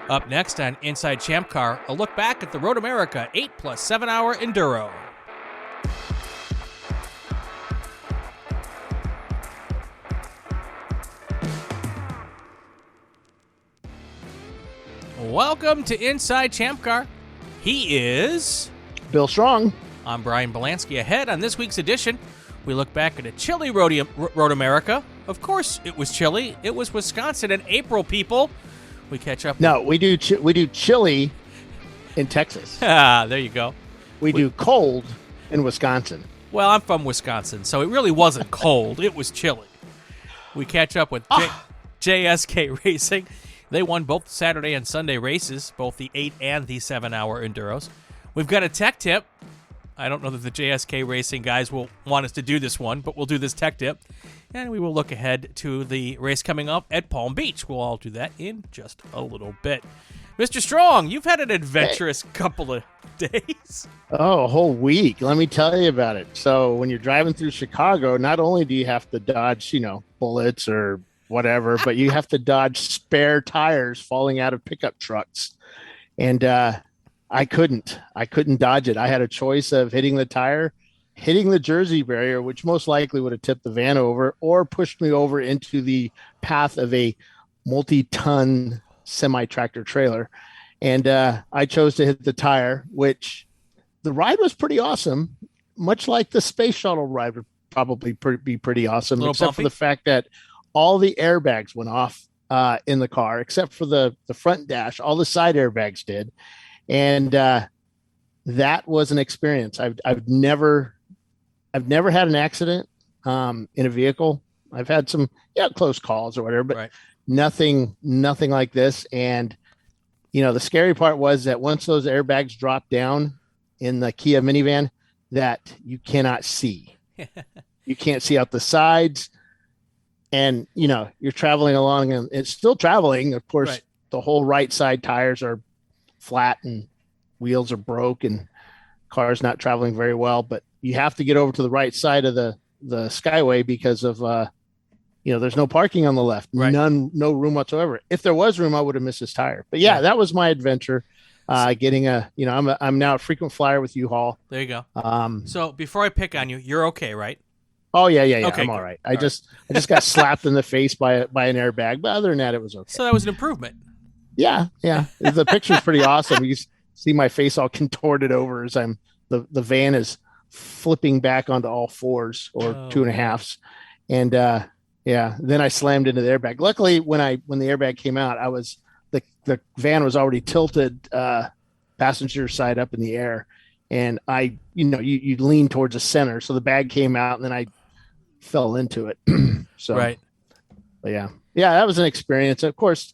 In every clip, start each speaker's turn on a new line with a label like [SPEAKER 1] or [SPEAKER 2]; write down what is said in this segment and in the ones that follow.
[SPEAKER 1] Up next on Inside ChampcCar, a look back at the Road America 8 plus 7 hour Enduro. Welcome to Inside ChampcCar. He is
[SPEAKER 2] Bill Strong.
[SPEAKER 1] I'm Brian Belansky. Ahead on this week's edition, we look back at a chilly Road America. Of course, it was chilly. It was Wisconsin in April, people. We catch up.
[SPEAKER 2] No, we do chilly in Texas.
[SPEAKER 1] Ah, there you go.
[SPEAKER 2] We do cold in Wisconsin.
[SPEAKER 1] Well, I'm from Wisconsin, so it really wasn't cold. It was chilly. We catch up with JSK Racing. They won both Saturday and Sunday races, both the 8 and the 7 hour Enduros. We've got a tech tip. I don't know that the JSK Racing guys will want us to do this one, but we'll do this tech tip. And we will look ahead to the race coming up at Palm Beach. We'll all do that in just a little bit. Mr. Strong, you've had an adventurous couple of days.
[SPEAKER 2] Oh, a whole week. Let me tell you about it. So when you're driving through Chicago, not only do you have to dodge, bullets or whatever, but you have to dodge spare tires falling out of pickup trucks. And I couldn't dodge it. I had a choice of hitting the tire, hitting the Jersey barrier, which most likely would have tipped the van over, or pushed me over into the path of a multi-ton semi-tractor trailer. And I chose to hit the tire, which the ride was pretty awesome, much like the space shuttle ride would probably be pretty awesome, except for the fact that all the airbags went off in the car, except for the front dash. All the side airbags did. And that was an experience. I've never had an accident in a vehicle. I've had some close calls or whatever, but
[SPEAKER 1] right.
[SPEAKER 2] nothing like this. And the scary part was that once those airbags dropped down in the Kia minivan, that you cannot see. You can't see out the sides, and you're traveling along, and it's still traveling. Of course, right. The whole right side tires are flat and wheels are broke and car's not traveling very well, but you have to get over to the right side of the skyway because of there's no parking on the left. Right. No room whatsoever. If there was room, I would have missed his tire. But that was my adventure. Getting I'm now a frequent flyer with U-Haul.
[SPEAKER 1] There you go. So before I pick on you, you're okay, right?
[SPEAKER 2] Oh yeah. Okay,
[SPEAKER 1] I'm
[SPEAKER 2] all right. I just got slapped in the face by an airbag, but other than that, it was okay.
[SPEAKER 1] So that was an improvement.
[SPEAKER 2] Yeah. The picture's pretty awesome. You see my face all contorted over as the van is flipping back onto all fours or 2.5s. And then I slammed into the airbag. Luckily, when the airbag came out, the van was already tilted passenger side up in the air. And you lean towards the center. So the bag came out and then I fell into it. So,
[SPEAKER 1] right.
[SPEAKER 2] But yeah, that was an experience. Of course,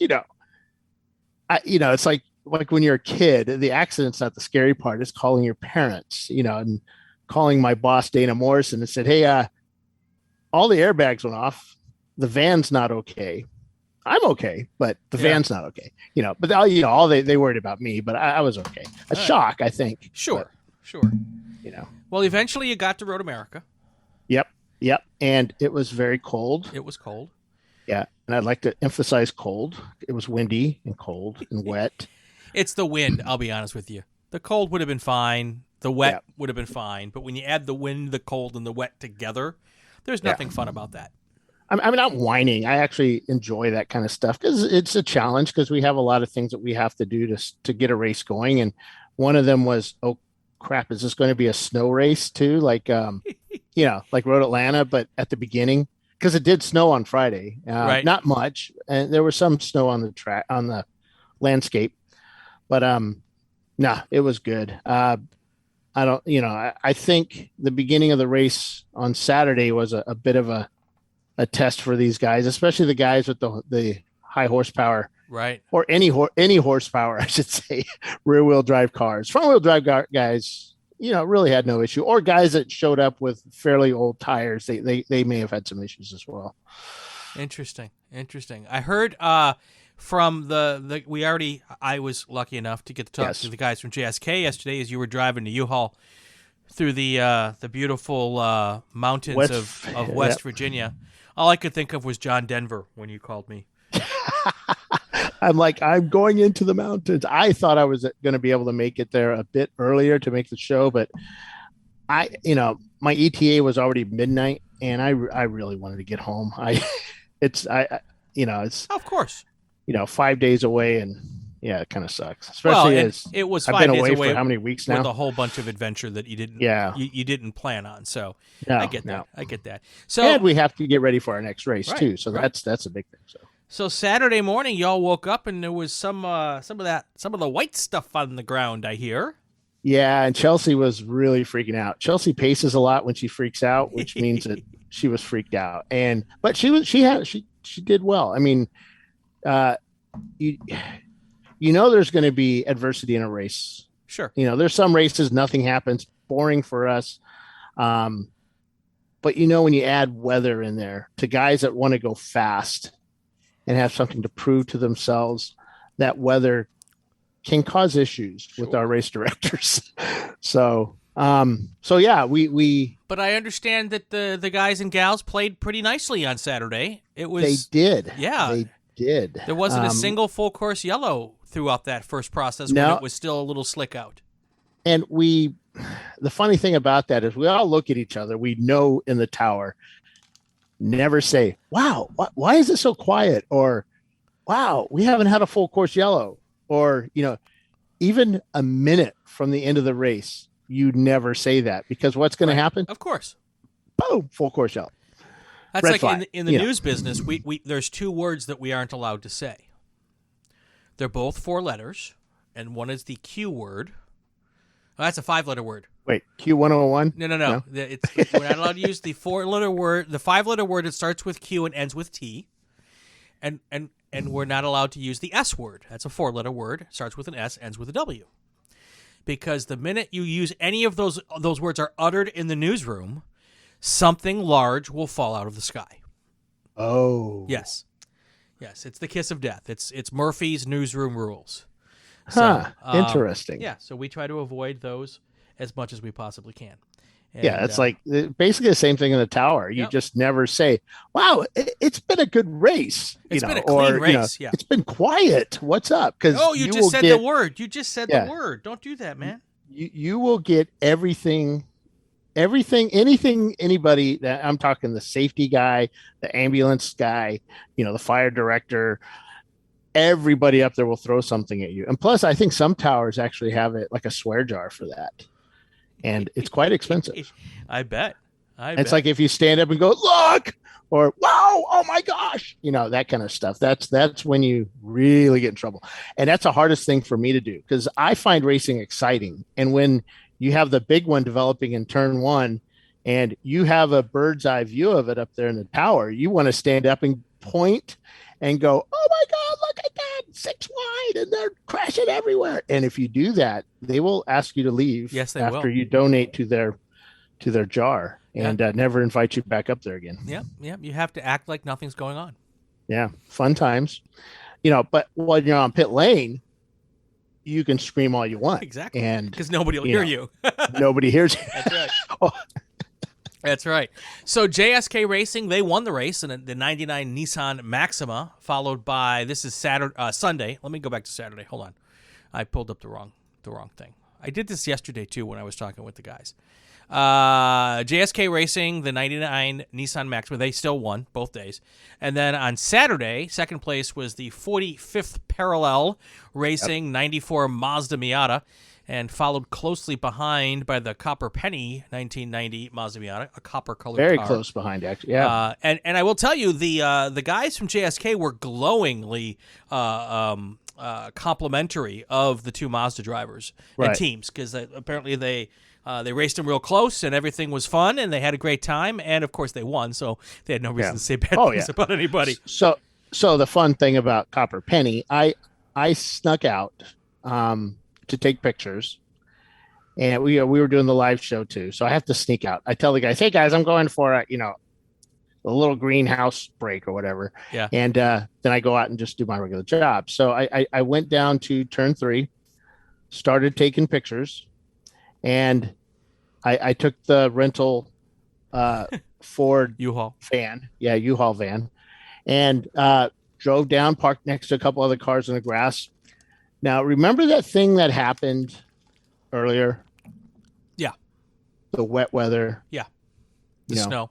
[SPEAKER 2] it's like when you're a kid, the accident's not the scary part. It's calling your parents, and calling my boss, Dana Morrison, and said, hey, all the airbags went off. The van's not okay. I'm okay, but the van's not okay. But all they worried about me, but I was okay. A shock, I think.
[SPEAKER 1] Sure. Well, eventually you got to Road America.
[SPEAKER 2] Yep. And it was very cold.
[SPEAKER 1] It was cold.
[SPEAKER 2] Yeah. And I'd like to emphasize cold. It was windy and cold and wet.
[SPEAKER 1] It's the wind, I'll be honest with you. The cold would have been fine. The wet would have been fine. But when you add the wind, the cold, and the wet together, there's nothing fun about that.
[SPEAKER 2] I'm not whining. I actually enjoy that kind of stuff because it's a challenge because we have a lot of things that we have to do to get a race going. And one of them was, oh, crap, is this going to be a snow race too? Like, like Road Atlanta, but at the beginning. Because it did snow on Friday,
[SPEAKER 1] right.
[SPEAKER 2] Not much, and there was some snow on the landscape, but it was good. I think the beginning of the race on Saturday was a bit of a test for these guys, especially the guys with the high horsepower,
[SPEAKER 1] right?
[SPEAKER 2] Or any horsepower, I should say, rear wheel drive cars. Front wheel drive guys, really had no issue, or guys that showed up with fairly old tires. They may have had some issues as well.
[SPEAKER 1] Interesting. I heard from I was lucky enough to get to talk to the guys from JSK yesterday as you were driving to U-Haul through the beautiful mountains of West Virginia. All I could think of was John Denver when you called me.
[SPEAKER 2] I'm like, I'm going into the mountains. I thought I was going to be able to make it there a bit earlier to make the show, but my ETA was already midnight, and I really wanted to get home. It's it's
[SPEAKER 1] Of course.
[SPEAKER 2] 5 days away, and yeah, it kind of sucks,
[SPEAKER 1] Well,
[SPEAKER 2] especially
[SPEAKER 1] and
[SPEAKER 2] as
[SPEAKER 1] it was
[SPEAKER 2] I've
[SPEAKER 1] 5
[SPEAKER 2] been
[SPEAKER 1] days
[SPEAKER 2] away
[SPEAKER 1] away
[SPEAKER 2] for how many weeks
[SPEAKER 1] with
[SPEAKER 2] now?
[SPEAKER 1] a whole bunch of adventure that you didn't
[SPEAKER 2] Yeah,
[SPEAKER 1] you didn't plan on. So
[SPEAKER 2] no,
[SPEAKER 1] I get that.
[SPEAKER 2] no.
[SPEAKER 1] I get that. So
[SPEAKER 2] And we have to get ready for our next race
[SPEAKER 1] Right,
[SPEAKER 2] too, so
[SPEAKER 1] right.
[SPEAKER 2] that's a big thing.
[SPEAKER 1] So Saturday morning, y'all woke up and there was some of the white stuff on the ground. I hear.
[SPEAKER 2] Yeah, and Chelsea was really freaking out. Chelsea paces a lot when she freaks out, which means that she was freaked out. But she did well. I mean, uh, you there's going to be adversity in a race.
[SPEAKER 1] Sure.
[SPEAKER 2] There's some races nothing happens, boring for us. But when you add weather in there to guys that want to go fast and have something to prove to themselves, that weather can cause issues with our race directors. So yeah, we.
[SPEAKER 1] But I understand that the guys and gals played pretty nicely on Saturday. It was
[SPEAKER 2] They did.
[SPEAKER 1] Yeah,
[SPEAKER 2] They did.
[SPEAKER 1] there wasn't a single full course yellow throughout that first process when
[SPEAKER 2] No.
[SPEAKER 1] it was still a little slick out.
[SPEAKER 2] And the funny thing about that is we all look at each other. We know in the tower, never say, wow, why is it so quiet? Or, wow, we haven't had a full course yellow. Or, even a minute from the end of the race, you never say that, because what's going to happen?
[SPEAKER 1] Of course.
[SPEAKER 2] Boom, full course yellow.
[SPEAKER 1] That's
[SPEAKER 2] Red
[SPEAKER 1] like
[SPEAKER 2] flag,
[SPEAKER 1] in the news business, we there's two words that we aren't allowed to say. They're both 4 letters, and one is the Q word. Oh, that's a 5-letter word.
[SPEAKER 2] Wait, Q101?
[SPEAKER 1] No. We're not allowed to use the 4-letter word, the 5-letter word that starts with Q and ends with T. And we're not allowed to use the S word. That's a 4-letter word, starts with an S, ends with a W. Because the minute you use any of those words are uttered in the newsroom, something large will fall out of the sky.
[SPEAKER 2] Oh.
[SPEAKER 1] Yes, it's the kiss of death. It's Murphy's newsroom rules.
[SPEAKER 2] Huh.
[SPEAKER 1] So,
[SPEAKER 2] Interesting.
[SPEAKER 1] Yeah, so we try to avoid those as much as we possibly can. And,
[SPEAKER 2] yeah, it's like basically the same thing in the tower. You just never say, wow, it's been a good race.
[SPEAKER 1] It's been a clean race. Yeah.
[SPEAKER 2] It's been quiet. What's up? Because
[SPEAKER 1] you just said the word. You just said the word. Don't do that, man.
[SPEAKER 2] You will get anything, anybody that I'm talking, the safety guy, the ambulance guy, the fire director, everybody up there will throw something at you. And plus, I think some towers actually have it like a swear jar for that. And it's quite expensive.
[SPEAKER 1] I bet.
[SPEAKER 2] It's like if you stand up and go, look, or wow, oh my gosh, that kind of stuff. That's when you really get in trouble. And that's the hardest thing for me to do, because I find racing exciting. And when you have the big one developing in turn 1 and you have a bird's eye view of it up there in the tower, you want to stand up and point and go, oh my God, look at that, 6 wide, and they're crashing everywhere. And if you do that, they will ask you to leave.
[SPEAKER 1] Yes, they
[SPEAKER 2] after
[SPEAKER 1] will.
[SPEAKER 2] you donate to their jar and never invite you back up there again.
[SPEAKER 1] Yeah. You have to act like nothing's going on.
[SPEAKER 2] Yeah, fun times. But when you're on pit lane, you can scream all you want.
[SPEAKER 1] Exactly.
[SPEAKER 2] And
[SPEAKER 1] because nobody will hear you.
[SPEAKER 2] Nobody hears you.
[SPEAKER 1] That's right. That's right. So JSK Racing, they won the race in the 99 Nissan Maxima, followed by, this is Sunday. Let me go back to Saturday. Hold on. I pulled up the wrong thing. I did this yesterday too when I was talking with the guys. JSK Racing, the 99 Nissan Maxima, they still won both days. And then on Saturday, second place was the 45th Parallel Racing 94 Mazda Miata, and followed closely behind by the Copper Penny 1990 Mazda Miata, a copper-colored car.
[SPEAKER 2] Very close behind, actually. Yeah.
[SPEAKER 1] And I will tell you, the guys from JSK were glowingly complimentary of the two Mazda drivers and teams, because apparently they raced them real close and everything was fun and they had a great time, and of course they won, so they had no reason to say bad things about anybody.
[SPEAKER 2] So the fun thing about Copper Penny, I snuck out to take pictures, and we were doing the live show too, so I have to sneak out. I tell the guys, hey guys, I'm going for a little greenhouse break or whatever.
[SPEAKER 1] Yeah.
[SPEAKER 2] And then I go out and just do my regular job. So I went down to turn 3, started taking pictures, and I took the rental Ford
[SPEAKER 1] U-Haul.
[SPEAKER 2] van. Yeah, U-Haul van. And drove down, parked next to a couple other cars in the grass. Now, remember that thing that happened earlier?
[SPEAKER 1] Yeah.
[SPEAKER 2] The wet weather.
[SPEAKER 1] Yeah. The snow.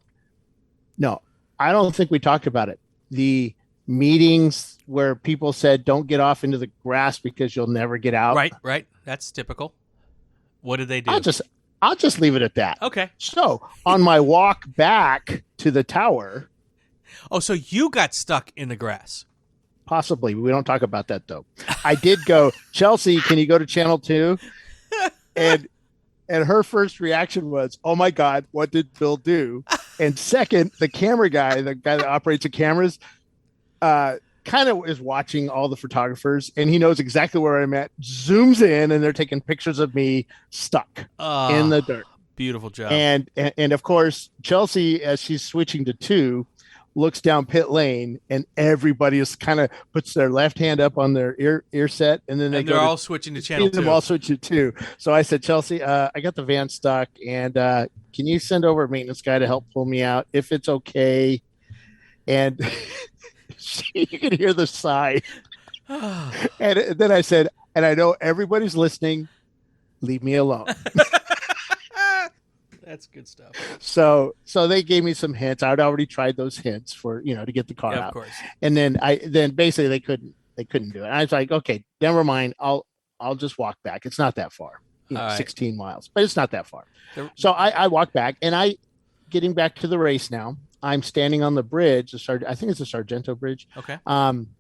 [SPEAKER 2] No, I don't think we talked about it. The meetings where people said, don't get off into the grass because you'll never get out.
[SPEAKER 1] Right. That's typical. What did they do?
[SPEAKER 2] I'll just leave it at that.
[SPEAKER 1] Okay.
[SPEAKER 2] So on my walk back to the tower.
[SPEAKER 1] Oh, so you got stuck in the grass.
[SPEAKER 2] Possibly. We don't talk about that, though. I did go, Chelsea, can you go to channel 2? And her first reaction was, oh, my God, what did Bill do? And second, the camera guy, the guy that operates the cameras, kind of is watching all the photographers, and he knows exactly where I'm at, zooms in, and they're taking pictures of me stuck in the dirt.
[SPEAKER 1] Beautiful job.
[SPEAKER 2] And of course, Chelsea, as she's switching to 2, looks down pit lane, and everybody is kind of puts their left hand up on their ear set, and then they're
[SPEAKER 1] all switching to channel 2.
[SPEAKER 2] Them all switch to 2. So I said, Chelsea, I got the van stuck, and can you send over a maintenance guy to help pull me out if it's okay? And you can hear the sigh. And then I said, and I know everybody's listening, leave me alone.
[SPEAKER 1] That's good stuff.
[SPEAKER 2] So they gave me some hints. I'd already tried those hints for, to get the car out. Of course. And then basically they couldn't do it. And I was like, okay, never mind. I'll just walk back. It's not that far, 16 miles, but it's not that far. So I walked back, and getting back to the race now, I'm standing on the bridge. I think it's the Sargento Bridge.
[SPEAKER 1] Okay.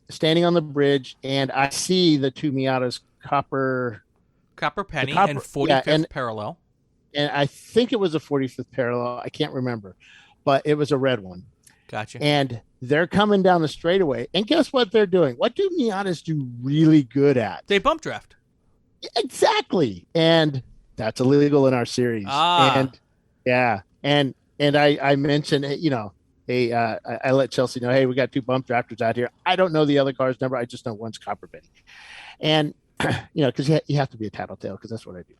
[SPEAKER 2] Standing on the bridge, and I see the two Miatas Copper
[SPEAKER 1] Penny and 45th parallel.
[SPEAKER 2] And I think it was a 45th parallel. I can't remember, but it was a red one.
[SPEAKER 1] Gotcha.
[SPEAKER 2] And they're coming down the straightaway. And guess what they're doing? What do Miatas do really good at?
[SPEAKER 1] They bump draft.
[SPEAKER 2] Exactly. And that's illegal in our series. And yeah. And I mentioned, I let Chelsea know, hey, we got 2 bump drafters out here. I don't know the other car's number. I just know one's Copper Penny. And, because you have to be a tattletale, because that's what I do.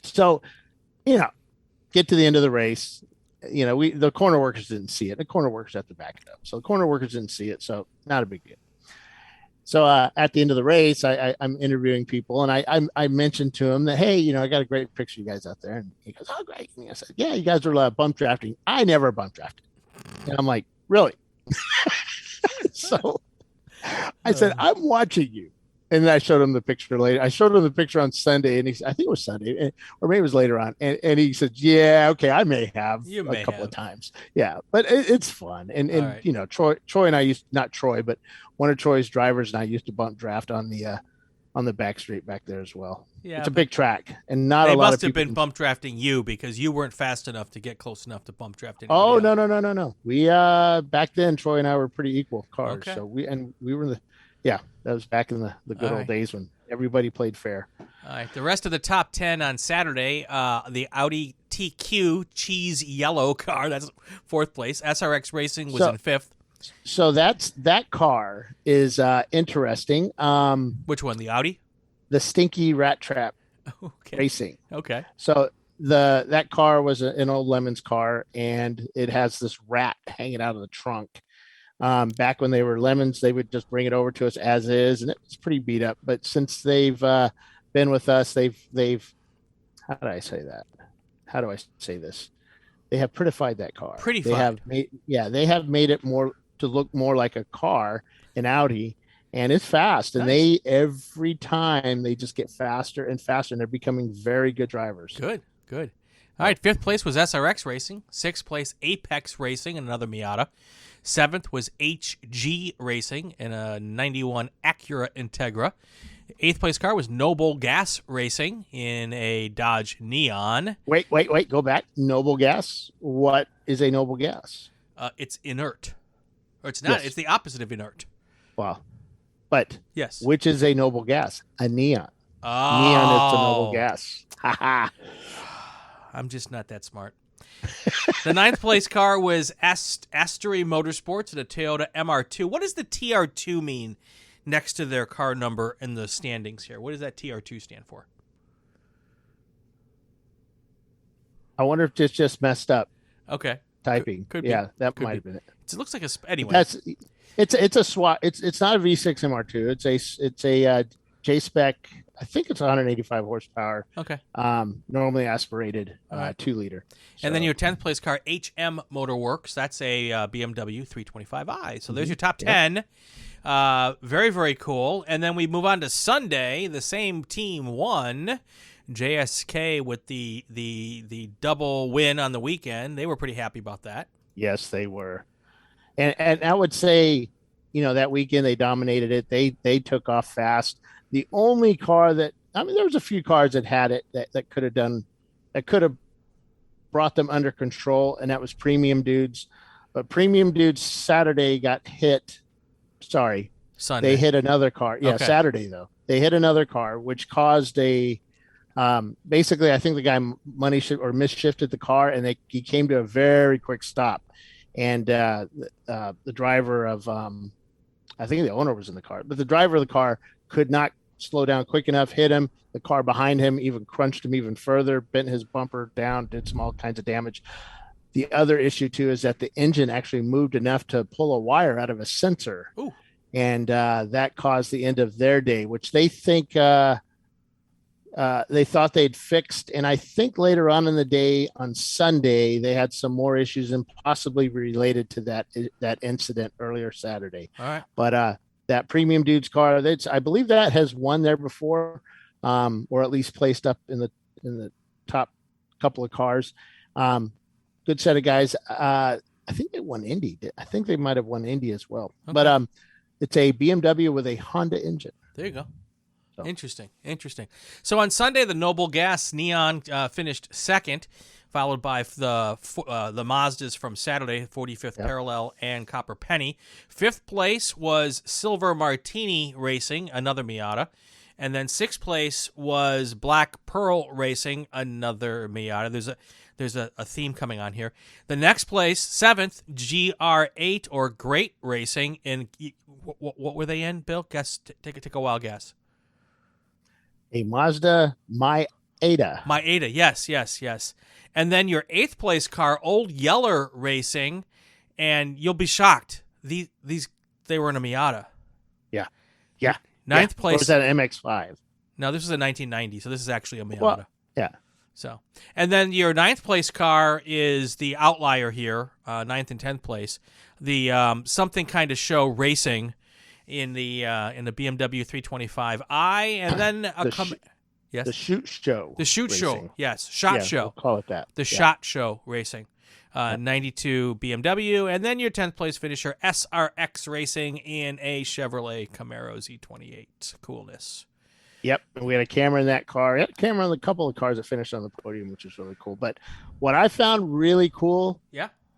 [SPEAKER 2] So, get to the end of the race. The corner workers didn't see it. The corner workers have to back it up. So the corner workers didn't see it. So not a big deal. So at the end of the race, I'm interviewing people, and I mentioned to him that, hey, I got a great picture of you guys out there. And he goes, oh, great. And I said, yeah, you guys are bump drafting. I never bump drafted. And I'm like, really? So I said, I'm watching you. And then I showed him the picture later. I showed him the picture on Sunday, and I think it was Sunday, or maybe it was later on. And he said, yeah, okay, I may have a couple of times. Yeah, but it's fun. And right. Troy and I not Troy, but one of Troy's drivers and I used to bump draft on the back street back there as well. Yeah, it's a big track, and not a lot of people. They
[SPEAKER 1] must have been bump drafting you because you weren't fast enough to get close enough to bump draft anybody
[SPEAKER 2] else. No. We back then, Troy and I were pretty equal cars. Okay. So we were in the. Yeah, that was back in the good old days when everybody played fair.
[SPEAKER 1] All right, the rest of the top 10 on Saturday, the Audi TQ cheese yellow car, that's 4th place. SRX Racing was in 5th.
[SPEAKER 2] So that car is interesting.
[SPEAKER 1] Which one, the Audi?
[SPEAKER 2] The Stinky Rat Trap Racing.
[SPEAKER 1] Okay.
[SPEAKER 2] So that car was an old Lemons car, and it has this rat hanging out of the trunk. Back when they were Lemons, they would just bring it over to us as is, and it was pretty beat up. But since they've been with us, they've how do I say that? How do I say this? They have prettified that car. They have made it to look more like a car, an Audi, and it's fast. And nice. Every time they just get faster and faster, and they're becoming very good drivers.
[SPEAKER 1] Good. All right, 5th place was SRX Racing. 6th place, Apex Racing, and another Miata. 7th was HG Racing in a 91 Acura Integra. 8th place car was Noble Gas Racing in a Dodge Neon.
[SPEAKER 2] Wait, go back. Noble Gas? What is a Noble Gas?
[SPEAKER 1] It's inert. Or it's not. Yes. It's the opposite of inert.
[SPEAKER 2] Wow. But
[SPEAKER 1] yes,
[SPEAKER 2] which is a Noble Gas? A Neon.
[SPEAKER 1] Oh.
[SPEAKER 2] Neon is a Noble Gas. Ha ha.
[SPEAKER 1] I'm just not that smart. The 9th place car was Astery Motorsports and a Toyota MR2. What does the TR2 mean next to their car number in the standings here? What does that TR2 stand for?
[SPEAKER 2] I wonder if it's just messed up.
[SPEAKER 1] Okay.
[SPEAKER 2] Typing.
[SPEAKER 1] Could
[SPEAKER 2] yeah,
[SPEAKER 1] be.
[SPEAKER 2] That might have been it.
[SPEAKER 1] It looks like anyway.
[SPEAKER 2] It's a SWAT. It's not a V6 MR2. It's a J spec. I think it's 185 horsepower.
[SPEAKER 1] Okay.
[SPEAKER 2] Normally aspirated,
[SPEAKER 1] right.
[SPEAKER 2] 2-liter. So.
[SPEAKER 1] And then your 10th place car, HM Motorworks. That's a BMW 325i. So there's your top 10. Very, very cool. And then we move on to Sunday. The same team won. JSK with the double win on the weekend. They were pretty happy about that.
[SPEAKER 2] Yes, they were. And I would say, that weekend they dominated it. They took off fast. The only car there was a few cars that had it that could have brought them under control, and that was Premium Dudes. But Premium Dudes Saturday got hit. Sorry,
[SPEAKER 1] Sunday.
[SPEAKER 2] They hit another car. Yeah,
[SPEAKER 1] okay.
[SPEAKER 2] Saturday though. They hit another car, which caused basically, I think the guy misshifted the car, and he came to a very quick stop. And the driver of, I think the owner was in the car, but the driver of the car could not slow down quick enough, hit him. The car behind him even crunched him even further, bent his bumper down, did all kinds of damage. The other issue too is that the engine actually moved enough to pull a wire out of a sensor.
[SPEAKER 1] Ooh.
[SPEAKER 2] And that caused the end of their day, which they think they thought they'd fixed. And I think later on in the day on Sunday, they had some more issues and possibly related to that incident earlier Saturday.
[SPEAKER 1] All right.
[SPEAKER 2] But that Premium Dudes car, I believe that has won there before, or at least placed up in the top couple of cars. Good set of guys. I think they won Indy. I think they might have won Indy as well. Okay. But it's a BMW with a Honda engine.
[SPEAKER 1] There you go. So. Interesting. So on Sunday, the Noble Gas Neon finished second, followed by the Mazdas from Saturday, 45th Parallel and Copper Penny. Fifth place was Silver Martini Racing, another Miata. And then sixth place was Black Pearl Racing, another Miata. There's a theme coming on here. The next place, seventh, GR8 or Great Racing. What were they in, Bill? Guess. Take a wild guess.
[SPEAKER 2] A Mazda Miata.
[SPEAKER 1] Yes. And then your eighth place car, Old Yeller Racing, and you'll be shocked. They were in a Miata.
[SPEAKER 2] Yeah.
[SPEAKER 1] Ninth place.
[SPEAKER 2] Or was that an MX-5?
[SPEAKER 1] No, this was a 1990, so this is actually a Miata.
[SPEAKER 2] Well, yeah.
[SPEAKER 1] So, and then your ninth place car is the outlier here, ninth and 10th place, the something kind of show racing in the BMW 325i, and then
[SPEAKER 2] the shoot show.
[SPEAKER 1] The shoot
[SPEAKER 2] racing.
[SPEAKER 1] Show, yes, shot show.
[SPEAKER 2] We'll call it that.
[SPEAKER 1] The shot show racing, 92 BMW, and then your 10th place finisher SRX Racing in a Chevrolet Camaro Z28. Coolness.
[SPEAKER 2] Yep, and we had a camera in that car. We had a camera on a couple of cars that finished on the podium, which is really cool. But what I found really cool,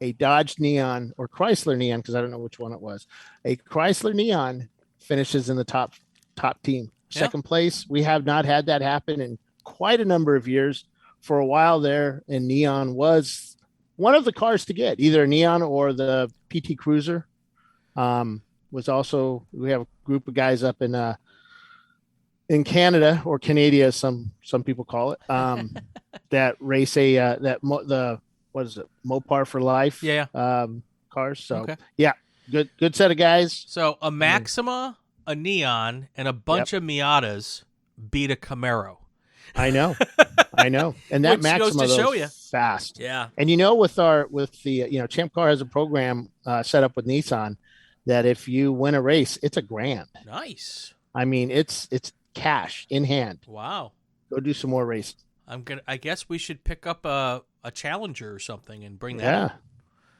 [SPEAKER 2] a Dodge Neon or Chrysler Neon, because I don't know which one it was. A Chrysler Neon finishes in the top team. Second place. We have not had that happen in quite a number of years. For a while there, and Neon was one of the cars to get, either Neon or the PT Cruiser. Was also, we have a group of guys up in Canada, or Canada, as some people call it, that race what is it, Mopar for Life cars. So good set of guys.
[SPEAKER 1] So a Maxima, a Neon, and a bunch of Miatas beat a Camaro.
[SPEAKER 2] I know. And that
[SPEAKER 1] Which
[SPEAKER 2] Maxima
[SPEAKER 1] goes to show you.
[SPEAKER 2] Fast.
[SPEAKER 1] Yeah.
[SPEAKER 2] And with the ChampCar has a program set up with Nissan that if you win a race, it's $1,000.
[SPEAKER 1] Nice.
[SPEAKER 2] I mean, it's cash in hand.
[SPEAKER 1] Wow.
[SPEAKER 2] Go do some more racing.
[SPEAKER 1] I guess we should pick up a Challenger or something and bring that up.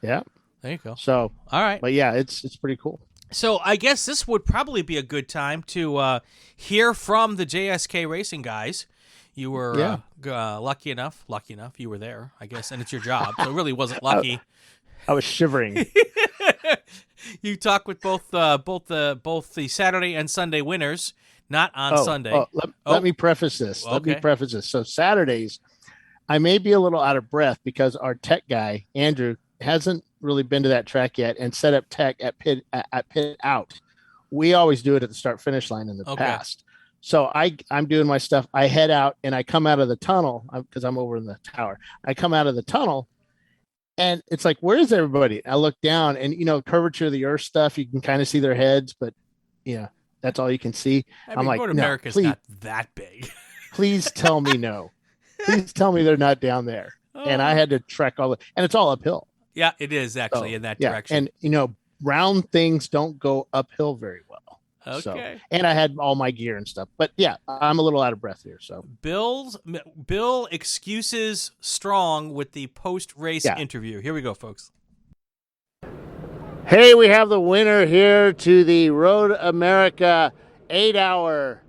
[SPEAKER 2] Yeah.
[SPEAKER 1] There you go.
[SPEAKER 2] So,
[SPEAKER 1] all right.
[SPEAKER 2] But yeah, it's pretty cool.
[SPEAKER 1] So I guess this would probably be a good time to hear from the JSK Racing guys. You were lucky enough you were there, I guess, and it's your job. So it really wasn't lucky.
[SPEAKER 2] I was shivering.
[SPEAKER 1] You talked with both the Saturday and Sunday winners. Not on Sunday.
[SPEAKER 2] Let me preface this. So Saturdays, I may be a little out of breath because our tech guy, Andrew, hasn't really been to that track yet and set up tech at pit out. We always do it at the start finish line in the past. So I'm doing my stuff. I head out and I come out of the tunnel because I'm over in the tower. I come out of the tunnel And it's like, where's everybody? I look down and, curvature of the earth stuff, you can kind of see their heads, but that's all you can see. I'm like,
[SPEAKER 1] Road
[SPEAKER 2] no,
[SPEAKER 1] America's
[SPEAKER 2] please,
[SPEAKER 1] not that big.
[SPEAKER 2] please tell me no. Please tell me they're not down there. And I had to trek and it's all uphill.
[SPEAKER 1] Yeah, it is actually in that direction.
[SPEAKER 2] And, round things don't go uphill very well.
[SPEAKER 1] Okay.
[SPEAKER 2] So, and I had all my gear and stuff, but yeah, I'm a little out of breath here. So
[SPEAKER 1] Bill excuses strong with the post-race interview. Here we go, folks.
[SPEAKER 2] Hey, we have the winner here to the Road America 8-hour,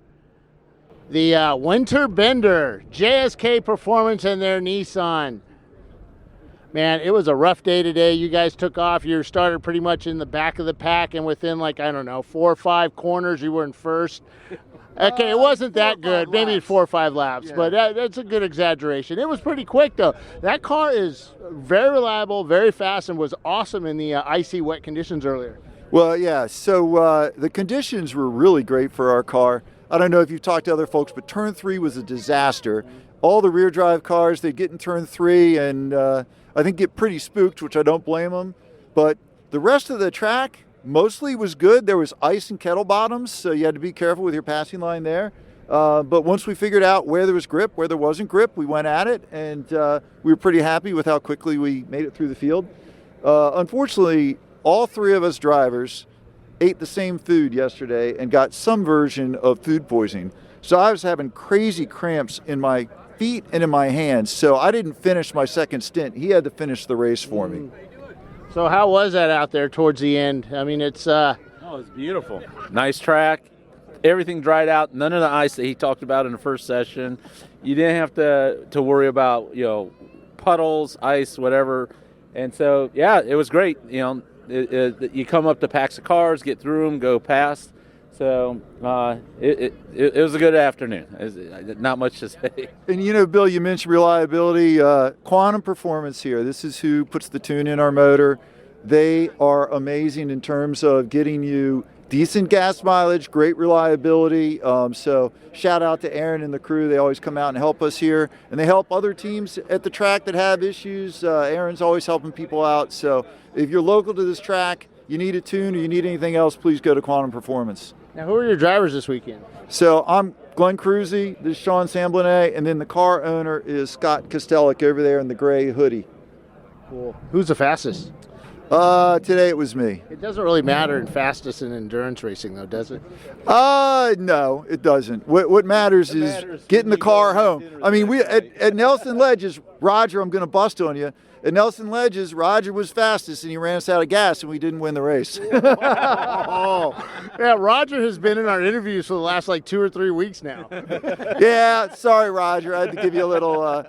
[SPEAKER 2] the Winter Bender, JSK Performance and their Nissan. Man, it was a rough day today. You guys took off. You started pretty much in the back of the pack, and within 4 or 5 corners, you were in first. Okay, it wasn't that good. Maybe 4 or 5 laps, but that's a good exaggeration. It was pretty quick, though. That car is very reliable, very fast, and was awesome in the icy, wet conditions earlier.
[SPEAKER 3] Well, yeah, so the conditions were really great for our car. I don't know if you've talked to other folks, but turn 3 was a disaster. All the rear drive cars, they get in turn 3 and I think get pretty spooked, which I don't blame them. But the rest of the track mostly was good. There was ice and kettle bottoms, so you had to be careful with your passing line there. But once we figured out where there was grip, where there wasn't grip, we went at it, and we were pretty happy with how quickly we made it through the field. Unfortunately, all 3 of us drivers ate the same food yesterday and got some version of food poisoning. So I was having crazy cramps in my feet and in my hands, so I didn't finish my second stint. He had to finish the race for me.
[SPEAKER 2] So how was that out there towards the end? I mean, it's
[SPEAKER 4] it's beautiful. Nice track. Everything dried out. None of the ice that he talked about in the first session. You didn't have to worry about puddles, ice, whatever. And so it was great. You come up to packs of cars, get through them, go past. So it was a good afternoon. Not much to say.
[SPEAKER 3] And Bill, you mentioned reliability. Quantum Performance here. This is who puts the tune in our motor. They are amazing in terms of getting you decent gas mileage, great reliability. So shout out to Aaron and the crew. They always come out and help us here. And they help other teams at the track that have issues. Aaron's always helping people out. So if you're local to this track, you need a tune or you need anything else, please go to Quantum Performance.
[SPEAKER 2] Now, who are your drivers this weekend?
[SPEAKER 3] So I'm Glenn Cruzy, this is Sean Samblanet, and then the car owner is Scott Castellic over there in the gray hoodie.
[SPEAKER 2] Cool. Who's the fastest?
[SPEAKER 3] Today it was me.
[SPEAKER 2] It doesn't really matter in fastest in endurance racing, though, does it?
[SPEAKER 3] No, it doesn't. What matters is getting the car home. I mean, we at Nelson Ledges, Roger, I'm going to bust on you. At Nelson Ledges, Roger was fastest, and he ran us out of gas, and we didn't win the race.
[SPEAKER 2] Yeah, Roger has been in our interviews for the last 2 or 3 weeks now.
[SPEAKER 3] Yeah, sorry, Roger. I had to give you a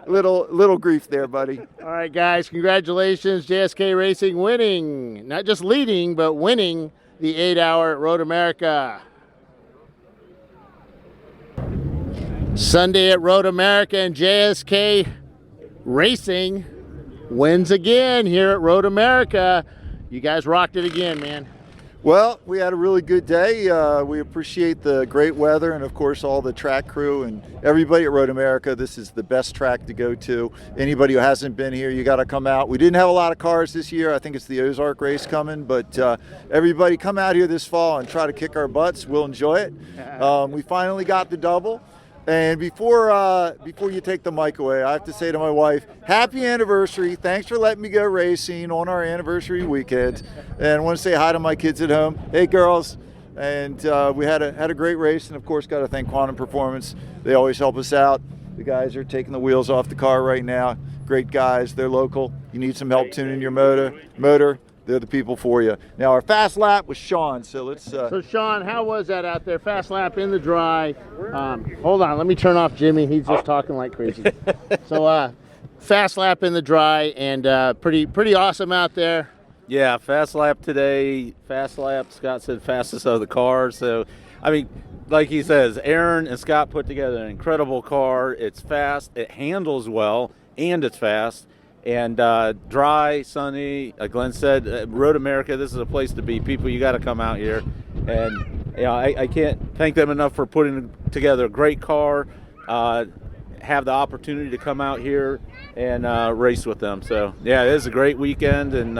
[SPEAKER 3] little grief there, buddy.
[SPEAKER 2] All right, guys, congratulations. JSK Racing winning, not just leading, but winning the 8-hour at Road America. Sunday at Road America, and JSK Racing wins again here at Road America. You guys rocked it again, man.
[SPEAKER 3] Well, we had a really good day. We appreciate the great weather and, of course, all the track crew and everybody at Road America. This is the best track to go to. Anybody who hasn't been here, you got to come out. We didn't have a lot of cars this year. I think it's the Ozark race coming, but everybody come out here this fall and try to kick our butts. We'll enjoy it. We finally got the double. And before you take the mic away, I have to say to my wife, happy anniversary. Thanks for letting me go racing on our anniversary weekend. And I want to say hi to my kids at home. Hey, girls. And we had a great race. And, of course, got to thank Quantum Performance. They always help us out. The guys are taking the wheels off the car right now. Great guys. They're local. You need some help tuning your motor. They're the people for you. Now, our fast lap was Sean, so let's...
[SPEAKER 2] So, Sean, how was that out there? Fast lap in the dry. Hold on, let me turn off Jimmy. He's just talking like crazy. So, fast lap in the dry, and pretty awesome out there.
[SPEAKER 4] Yeah, fast lap today. Fast lap, Scott said fastest of the cars. So, I mean, like he says, Aaron and Scott put together an incredible car. It's fast, it handles well, and it's fast. And dry, sunny. Like Glenn said, Road America, this is a place to be. People, you got to come out here. And I can't thank them enough for putting together a great car. have the opportunity to come out here and race with them. So yeah, it is a great weekend and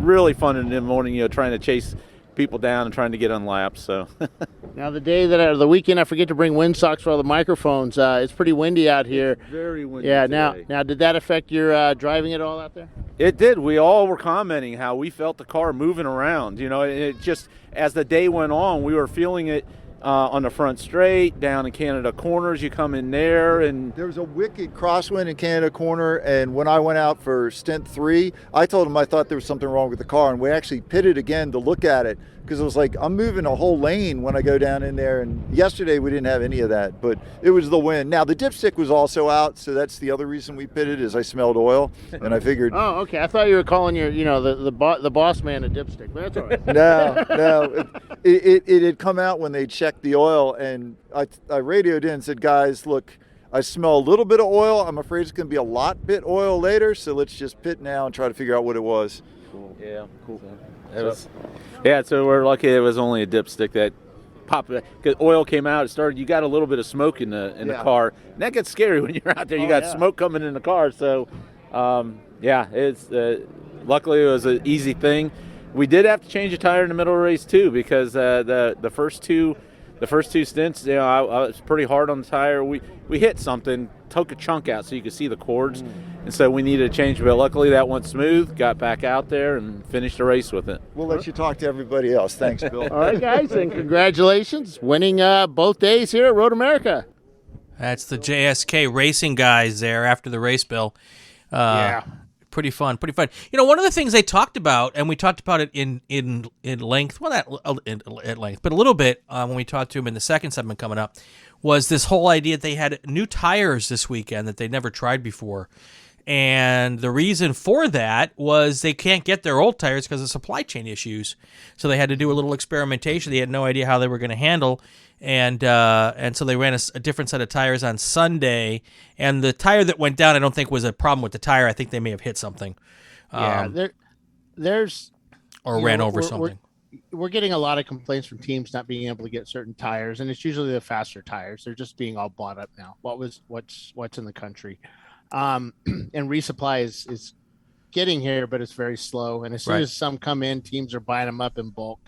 [SPEAKER 4] really fun in the morning. Trying to chase people down and trying to get on laps. So
[SPEAKER 2] now the weekend, I forget to bring wind socks for all the microphones. It's pretty windy out here.
[SPEAKER 4] It's very windy.
[SPEAKER 2] Yeah.
[SPEAKER 4] Today.
[SPEAKER 2] Now, did that affect your driving at all out there?
[SPEAKER 4] It did. We all were commenting how we felt the car moving around. It just as the day went on, we were feeling it. On the front straight, down in Canada Corners, you come in there, and
[SPEAKER 3] there was a wicked crosswind in Canada Corner, and when I went out for stint 3, I told him I thought there was something wrong with the car, and we actually pitted again to look at it, because it was like, I'm moving a whole lane when I go down in there, and yesterday we didn't have any of that, but it was the wind. Now, the dipstick was also out, so that's the other reason we pitted, is I smelled oil, and I figured...
[SPEAKER 2] Oh, okay. I thought you were calling the boss man a dipstick, but that's all right.
[SPEAKER 3] No. It had come out when they checked the oil, and I radioed in and said, guys, look, I smell a little bit of oil. I'm afraid it's going to be a lot bit oil later, so let's just pit now and try to figure out what it was.
[SPEAKER 4] Cool. Yeah, cool. So we're lucky it was only a dipstick that popped. Because oil came out, it started. You got a little bit of smoke in the car, and that gets scary when you're out there. You got smoke coming in the car. So, it's luckily it was an easy thing. We did have to change a tire in the middle of the race too, because the first two stints, I was pretty hard on the tire. We hit something, took a chunk out so you could see the cords, and so we needed to change. But luckily that went smooth. Got back out there and finished the race with it.
[SPEAKER 3] We'll let you talk to everybody else. Thanks, Bill.
[SPEAKER 2] All right, guys, and congratulations, winning both days here at Road America.
[SPEAKER 1] That's the JSK Racing guys there after the race, Bill.
[SPEAKER 2] Yeah.
[SPEAKER 1] Pretty fun. One of the things they talked about, and we talked about it in length, well, not at length, but a little bit when we talked to him in the second segment coming up, was this whole idea that they had new tires this weekend that they'd never tried before. And the reason for that was they can't get their old tires because of supply chain issues. So they had to do a little experimentation. They had no idea how they were going to handle. And so they ran a different set of tires on Sunday. And the tire that went down, I don't think was a problem with the tire. I think they may have hit something.
[SPEAKER 2] There's
[SPEAKER 1] or ran over something.
[SPEAKER 2] We're getting a lot of complaints from teams not being able to get certain tires, and it's usually the faster tires. They're just being all bought up now. What's in the country, and resupply is getting here, but it's very slow. And as soon as some come in, teams are buying them up in bulk.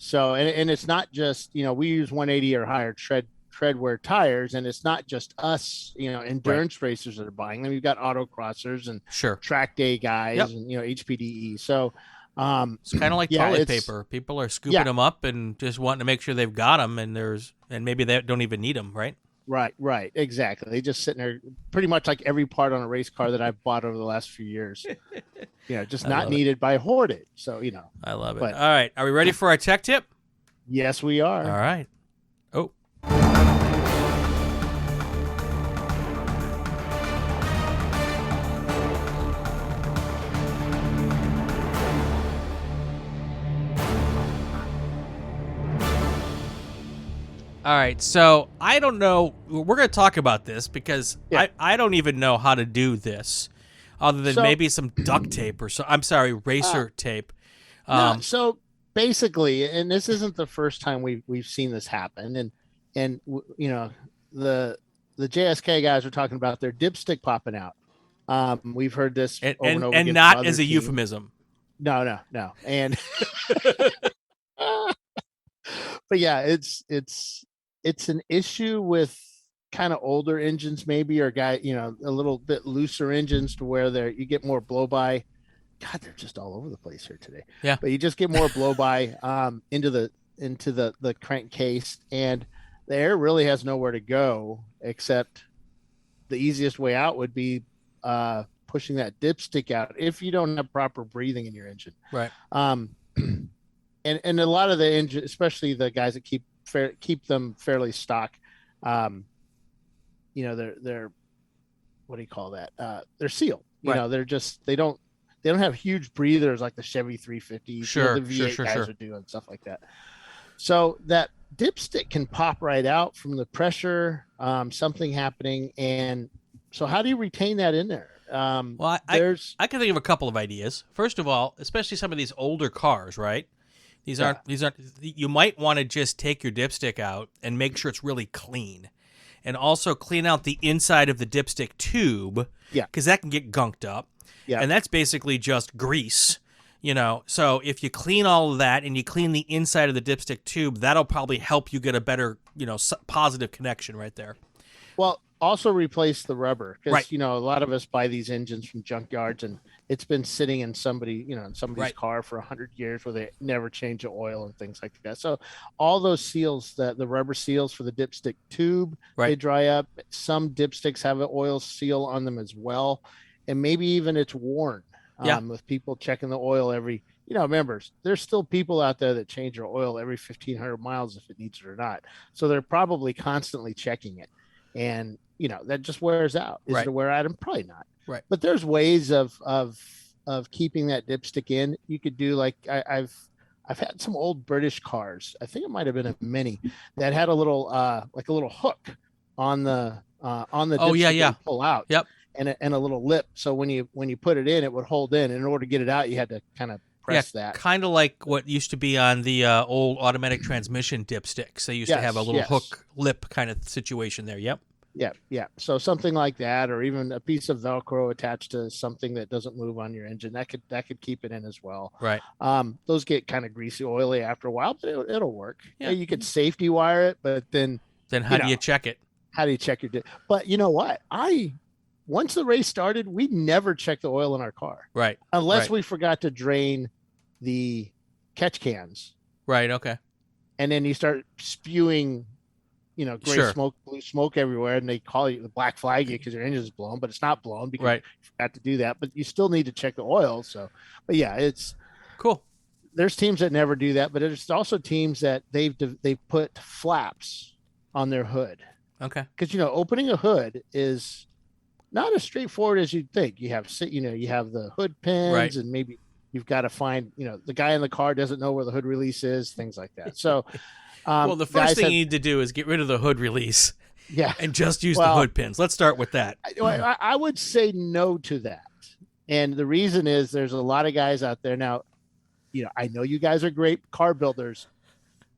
[SPEAKER 2] So, and it's not just, we use 180 or higher treadwear tires, and it's not just us, endurance racers that are buying them. You've got autocrossers and track day guys and, HPDE. So,
[SPEAKER 1] it's kind of like toilet paper. People are scooping them up and just wanting to make sure they've got them, and maybe they don't even need them, right?
[SPEAKER 2] Right. Exactly. They just sitting there pretty much like every part on a race car that I've bought over the last few years. Just not needed by hoarded. So,
[SPEAKER 1] I love it. All right. Are we ready for our tech tip?
[SPEAKER 2] Yes, we are.
[SPEAKER 1] All right. Oh. All right, so I don't know. We're going to talk about this because I don't even know how to do this other than maybe some duct tape or so. I'm sorry, racer tape.
[SPEAKER 2] So basically, and this isn't the first time we've seen this happen. And the JSK guys are talking about their dipstick popping out. We've heard this over and over again,
[SPEAKER 1] and not as a euphemism.
[SPEAKER 2] No. And but yeah, it's an issue with kind of older engines maybe, or a little bit looser engines to where you get more blow by. God, they're just all over the place here today.
[SPEAKER 1] Yeah.
[SPEAKER 2] But you just get more blow by into the crankcase, and the air really has nowhere to go except the easiest way out would be pushing that dipstick out if you don't have proper breathing in your engine.
[SPEAKER 1] Right.
[SPEAKER 2] And a lot of the engine, especially the guys that keep them fairly stock, they're what do you call that? They're sealed. They're just they don't have huge breathers like the Chevy 350s. The V8 guys are doing stuff like that. So that dipstick can pop right out from the pressure, something happening, and so how do you retain that in there?
[SPEAKER 1] Well, I can think of a couple of ideas. First of all, especially some of these older cars, right? These aren't. You might want to just take your dipstick out and make sure it's really clean, and also clean out the inside of the dipstick tube.
[SPEAKER 2] Yeah.
[SPEAKER 1] Because that can get gunked up.
[SPEAKER 2] Yeah.
[SPEAKER 1] And that's basically just grease, So if you clean all of that and you clean the inside of the dipstick tube, that'll probably help you get a better, positive connection right there.
[SPEAKER 2] Well, also replace the rubber because,
[SPEAKER 1] Right.
[SPEAKER 2] a lot of us buy these engines from junkyards and it's been sitting in somebody's
[SPEAKER 1] Right.
[SPEAKER 2] car for 100 years where they never change the oil and things like that. So all those seals, the rubber seals for the dipstick tube,
[SPEAKER 1] Right.
[SPEAKER 2] they dry up. Some dipsticks have an oil seal on them as well. And maybe even it's worn with people checking the oil every, remember, there's still people out there that change their oil every 1,500 miles if it needs it or not. So they're probably constantly checking it. And, that just wears out. Is
[SPEAKER 1] Right.
[SPEAKER 2] it a wear item? Probably not.
[SPEAKER 1] Right.
[SPEAKER 2] But there's ways of keeping that dipstick in. You could do like I've had some old British cars. I think it might have been a Mini that had a little like a little hook on the
[SPEAKER 1] Oh, yeah,
[SPEAKER 2] dipstick
[SPEAKER 1] yeah.
[SPEAKER 2] that you pull out.
[SPEAKER 1] Yep.
[SPEAKER 2] And a little lip. So when you put it in, it would hold in. And in order to get it out, you had to kind of press that.
[SPEAKER 1] Kind of like what used to be on the old automatic transmission dipsticks. They used to have a little hook lip kind of situation there. Yep.
[SPEAKER 2] Yeah. So something like that, or even a piece of Velcro attached to something that doesn't move on your engine, that could keep it in as well.
[SPEAKER 1] Right.
[SPEAKER 2] Those get kind of greasy, oily after a while, but it'll work.
[SPEAKER 1] Yeah.
[SPEAKER 2] You could safety wire it, but then
[SPEAKER 1] how do you check it?
[SPEAKER 2] How do you check your? But you know what? Once the race started, we never checked the oil in our car,
[SPEAKER 1] Right.
[SPEAKER 2] unless
[SPEAKER 1] Right.
[SPEAKER 2] we forgot to drain the catch cans,
[SPEAKER 1] Right. Okay.
[SPEAKER 2] and then you start spewing. Gray
[SPEAKER 1] Sure.
[SPEAKER 2] smoke, blue smoke everywhere, and they call you the black flag you because your engine's blown, but it's not blown because
[SPEAKER 1] Right.
[SPEAKER 2] you forgot to do that. But you still need to check the oil. So, but yeah, it's
[SPEAKER 1] Cool.
[SPEAKER 2] there's teams that never do that, but there's also teams that they've put flaps on their hood
[SPEAKER 1] Okay.
[SPEAKER 2] because opening a hood is not as straightforward as you'd think. You have the hood pins,
[SPEAKER 1] Right.
[SPEAKER 2] and maybe you've got to find the guy in the car doesn't know where the hood release is, things like that. So.
[SPEAKER 1] Well, the first thing you need to do is get rid of the hood release and just use the hood pins. Let's start with that.
[SPEAKER 2] I would say no to that. And the reason is there's a lot of guys out there now, I know you guys are great car builders.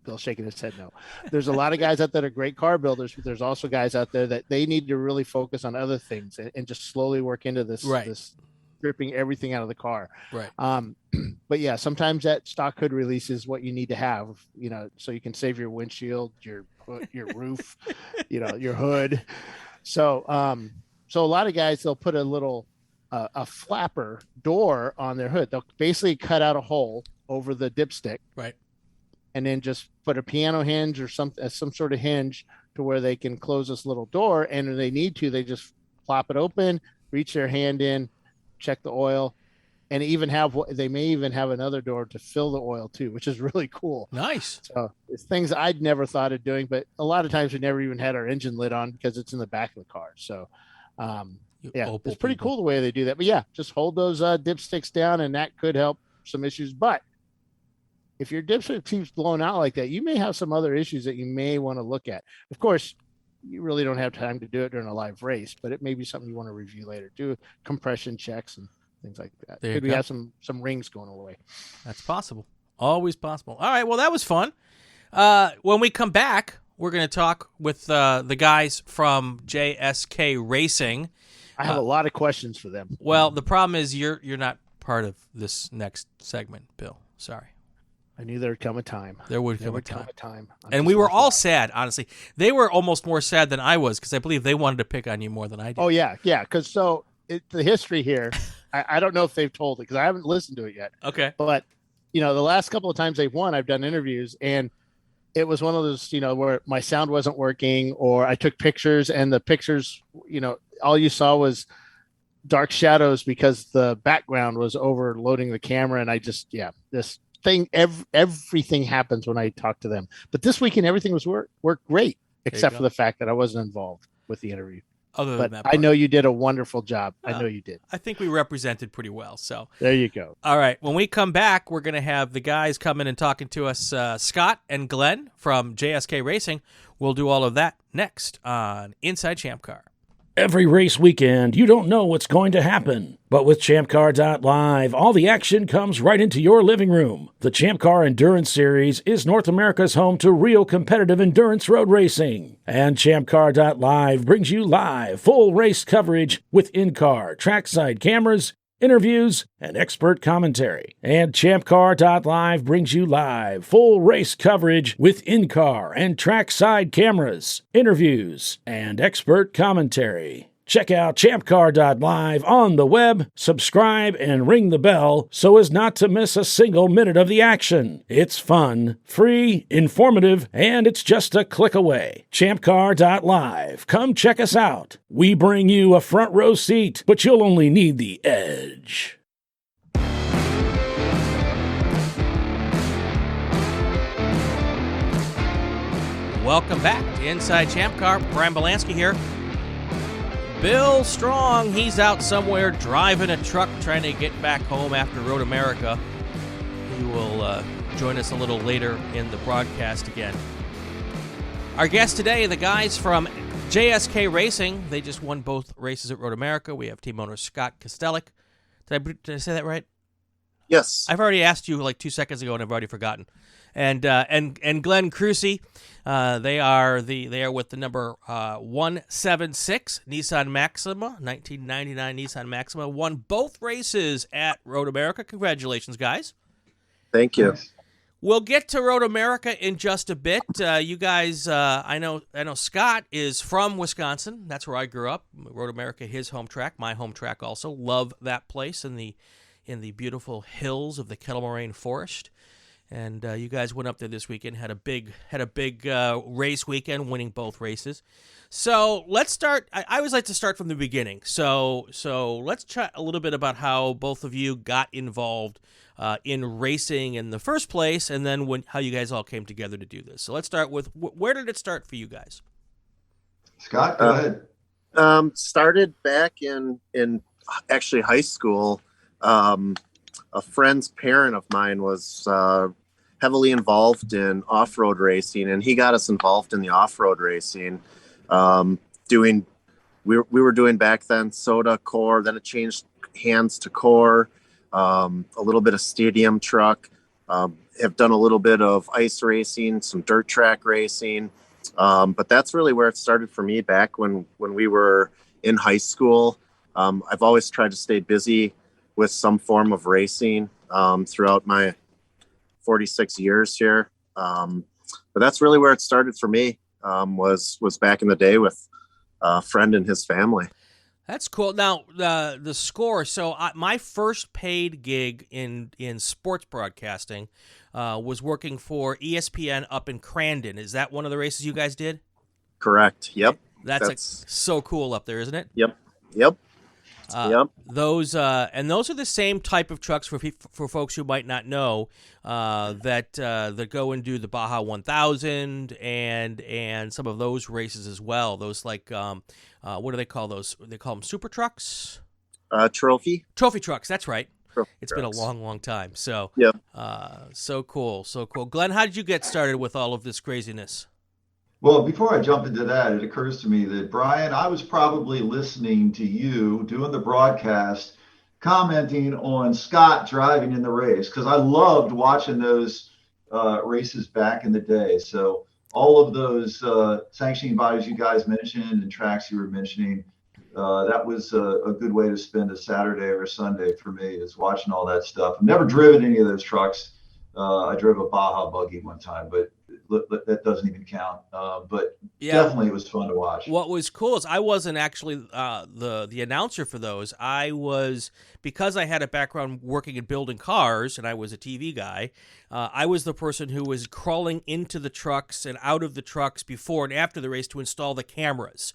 [SPEAKER 2] Bill's shaking his head no. There's a lot of guys out there that are great car builders, but there's also guys out there that they need to really focus on other things and just slowly work into this, this stripping everything out of the car.
[SPEAKER 1] Right.
[SPEAKER 2] But yeah, sometimes that stock hood release is what you need to have, so you can save your windshield, your roof, your hood. So a lot of guys, they'll put a little a flapper door on their hood. They'll basically cut out a hole over the dipstick,
[SPEAKER 1] right,
[SPEAKER 2] and then just put a piano hinge or some sort of hinge to where they can close this little door. And if they need to, they just plop it open, reach their hand in, check the oil, and they may even have another door to fill the oil too, which is really cool.
[SPEAKER 1] Nice.
[SPEAKER 2] So it's things I'd never thought of doing, but a lot of times we never even had our engine lid on because it's in the back of the car. So it's pretty cool the way they do that. But yeah, just hold those dipsticks down, and that could help some issues. But if your dipstick keeps blowing out like that, you may have some other issues that you may want to look at. Of course, you really don't have time to do it during a live race, but it may be something you want to review later. Do compression checks and things like that. Could we have some rings going away?
[SPEAKER 1] That's possible. Always possible. All right. Well, that was fun. When we come back, we're going to talk with the guys from JSK Racing.
[SPEAKER 2] I have a lot of questions for them.
[SPEAKER 1] Well, the problem is you're not part of this next segment, Bill. Sorry.
[SPEAKER 2] I knew there would come a time.
[SPEAKER 1] There would come a time.
[SPEAKER 2] I'm
[SPEAKER 1] and we were all sad, honestly. They were almost more sad than I was because I believe they wanted to pick on you more than I did.
[SPEAKER 2] Oh, yeah. Yeah. Because the history here, I don't know if they've told it because I haven't listened to it yet.
[SPEAKER 1] Okay.
[SPEAKER 2] But, the last couple of times they've won, I've done interviews, and it was one of those, where my sound wasn't working, or I took pictures and the pictures, all you saw was dark shadows because the background was overloading the camera. And I just, this thing, everything happens when I talk to them. But this weekend, everything was worked great, except for the fact that I wasn't involved with the interview.
[SPEAKER 1] Other than that
[SPEAKER 2] I know you did a wonderful job. I know you did.
[SPEAKER 1] I think we represented pretty well. So
[SPEAKER 2] there you go.
[SPEAKER 1] All right. When we come back, we're going to have the guys coming and talking to us, Scott and Glenn from JSK Racing. We'll do all of that next on Inside ChampcCar.
[SPEAKER 5] Every race weekend, you don't know what's going to happen. But with ChampCar.live, all the action comes right into your living room. The ChampCar Endurance Series is North America's home to real competitive endurance road racing. And ChampCar.live brings you live, full race coverage with in-car, trackside cameras, interviews, and expert commentary. And ChampCar.live brings you live, full race coverage with in-car and trackside cameras, interviews, and expert commentary. Check out ChampCar.live on the web, subscribe, and ring the bell so as not to miss a single minute of the action. It's fun, free, informative, and it's just a click away. ChampCar.live. Come check us out. We bring you a front row seat, but you'll only need the edge.
[SPEAKER 1] Welcome back to Inside ChampCar. Brian Belansky here. Bill Strong, he's out somewhere driving a truck trying to get back home after Road America. He will join us a little later in the broadcast again. Our guests today, the guys from JSK Racing. They just won both races at Road America. We have team owner Scott Castellic. Did I say that right?
[SPEAKER 6] Yes.
[SPEAKER 1] I've already asked you like 2 seconds ago and I've already forgotten. And Glenn Crucy, they are with the number 176 Nissan Maxima, 1999 Nissan Maxima. Won both races at Road America. Congratulations, guys!
[SPEAKER 6] Thank you.
[SPEAKER 1] We'll get to Road America in just a bit. You guys, I know Scott is from Wisconsin. That's where I grew up. Road America, his home track, my home track also. Love that place in the beautiful hills of the Kettle Moraine Forest. And you guys went up there this weekend, had a big race weekend, winning both races. So let's start. I always like to start from the beginning. So let's chat a little bit about how both of you got involved in racing in the first place, and then how you guys all came together to do this. So let's start with where did it start for you guys?
[SPEAKER 3] Scott, go ahead.
[SPEAKER 6] Started back in actually high school. A friend's parent of mine was heavily involved in off-road racing, and he got us involved in the off-road racing. We were doing back then soda core, then it changed hands to core, a little bit of stadium truck, have done a little bit of ice racing, some dirt track racing. But that's really where it started for me back when we were in high school. I've always tried to stay busy with some form of racing throughout my 46 years here. But that's really where it started for me, was back in the day with a friend and his family.
[SPEAKER 1] That's cool. Now, the score. So my first paid gig in sports broadcasting was working for ESPN up in Crandon. Is that one of the races you guys did?
[SPEAKER 6] Correct. Yep.
[SPEAKER 1] That's like so cool up there, isn't it?
[SPEAKER 6] Yep.
[SPEAKER 1] Those are the same type of trucks for folks who might not know that go and do the Baja 1000 and some of those races as well. Those like what do they call those? They call them super trucks.
[SPEAKER 6] Trophy
[SPEAKER 1] trucks. That's right. It's been a long time. So
[SPEAKER 6] yep.
[SPEAKER 1] So cool. Glenn, how did you get started with all of this craziness?
[SPEAKER 3] Well, before I jump into that, it occurs to me that, Brian, I was probably listening to you doing the broadcast, commenting on Scott driving in the race, because I loved watching those races back in the day. So all of those sanctioning bodies you guys mentioned and tracks you were mentioning, that was a good way to spend a Saturday or a Sunday for me, is watching all that stuff. I've never driven any of those trucks. I drove a Baja buggy one time, but that doesn't even count. But yeah, definitely it was fun to watch.
[SPEAKER 1] What was cool is I wasn't actually the announcer for those. I was, because I had a background working in building cars and I was a TV guy, I was the person who was crawling into the trucks and out of the trucks before and after the race to install the cameras.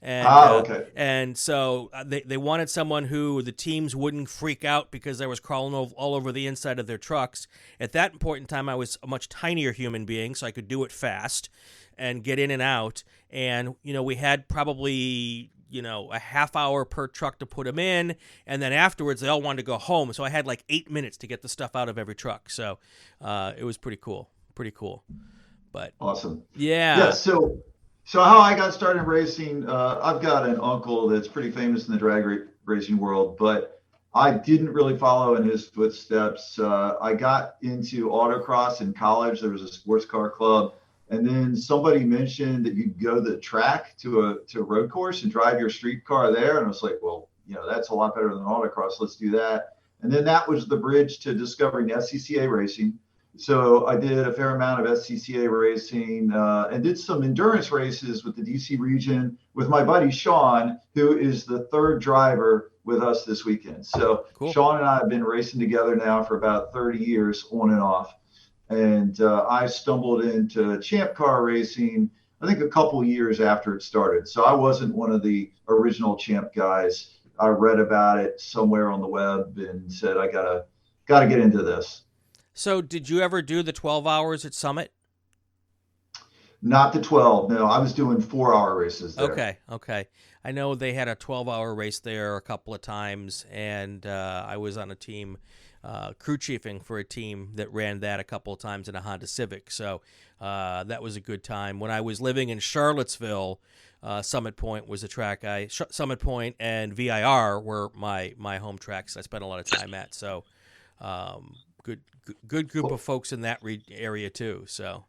[SPEAKER 1] And,
[SPEAKER 3] okay.
[SPEAKER 1] And so they wanted someone who the teams wouldn't freak out because I was crawling all over the inside of their trucks. At that point in time, I was a much tinier human being, so I could do it fast and get in and out. And, we had probably, a half hour per truck to put them in. And then afterwards, they all wanted to go home. So I had like 8 minutes to get the stuff out of every truck. So it was pretty cool. But
[SPEAKER 3] awesome.
[SPEAKER 1] Yeah.
[SPEAKER 3] Yeah. So So how I got started in racing, I've got an uncle that's pretty famous in the racing world, but I didn't really follow in his footsteps. I got into autocross in college. There was a sports car club, and then somebody mentioned that you'd go to the track to a road course and drive your street car there, and I was like, well, that's a lot better than autocross. Let's do that. And then that was the bridge to discovering SCCA racing. So I did a fair amount of SCCA racing and did some endurance races with the DC region with my buddy Sean, who is the third driver with us this weekend. So
[SPEAKER 1] Cool.
[SPEAKER 3] Sean and I have been racing together now for about 30 years on and off. And I stumbled into ChampCar racing, I think a couple years after it started. So I wasn't one of the original Champ guys. I read about it somewhere on the web and said, I gotta get into this.
[SPEAKER 1] So did you ever do the 12 hours at Summit?
[SPEAKER 3] Not the 12. No, I was doing 4-hour races there.
[SPEAKER 1] Okay. I know they had a 12-hour race there a couple of times, and I was on a team, crew chiefing for a team that ran that a couple of times in a Honda Civic. So that was a good time. When I was living in Charlottesville, Summit Point was a track. Summit Point and VIR were my home tracks I spent a lot of time at. So good group of folks in that area too. So.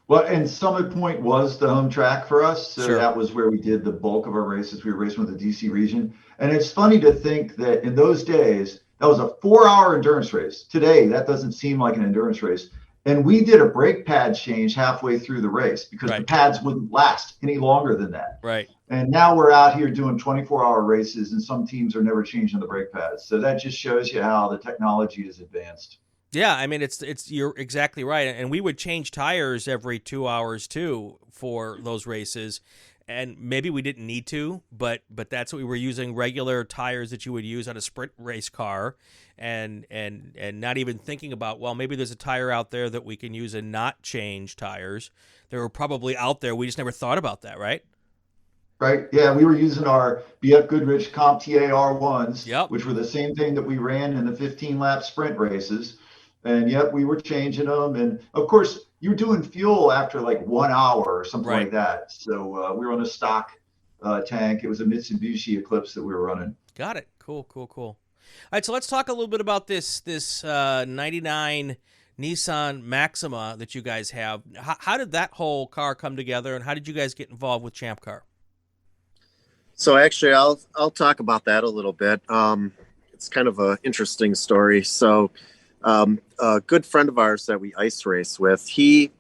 [SPEAKER 3] Well, and Summit Point was the home track for us. So
[SPEAKER 1] Sure.
[SPEAKER 3] That was where we did the bulk of our races. We were racing with the DC region. And it's funny to think that in those days, that was a 4-hour endurance race. Today, that doesn't seem like an endurance race. And we did a brake pad change halfway through the race because the pads wouldn't last any longer than that.
[SPEAKER 1] Right.
[SPEAKER 3] And now we're out here doing 24-hour races, and some teams are never changing the brake pads. So that just shows you how the technology is advanced.
[SPEAKER 1] Yeah, I mean it's you're exactly right, and we would change tires every 2 hours too for those races, and maybe we didn't need to, but that's what we were using, regular tires that you would use on a sprint race car, and not even thinking about, well, maybe there's a tire out there that we can use and not change tires. They were probably out there. We just never thought about that, right?
[SPEAKER 3] Right. Yeah, we were using our BF Goodrich CompTA R1s, which were the same thing that we ran in the 15-lap sprint races. And yep, we were changing them. And of course, you were doing fuel after like 1 hour or something like that. So we were on a stock tank. It was a Mitsubishi Eclipse that we were running.
[SPEAKER 1] Got it. Cool. All right, so let's talk a little bit about this 99 Nissan Maxima that you guys have. How did that whole car come together, and how did you guys get involved with ChampCar?
[SPEAKER 6] So actually, I'll talk about that a little bit. It's kind of an interesting story. So a good friend of ours that we ice race with, he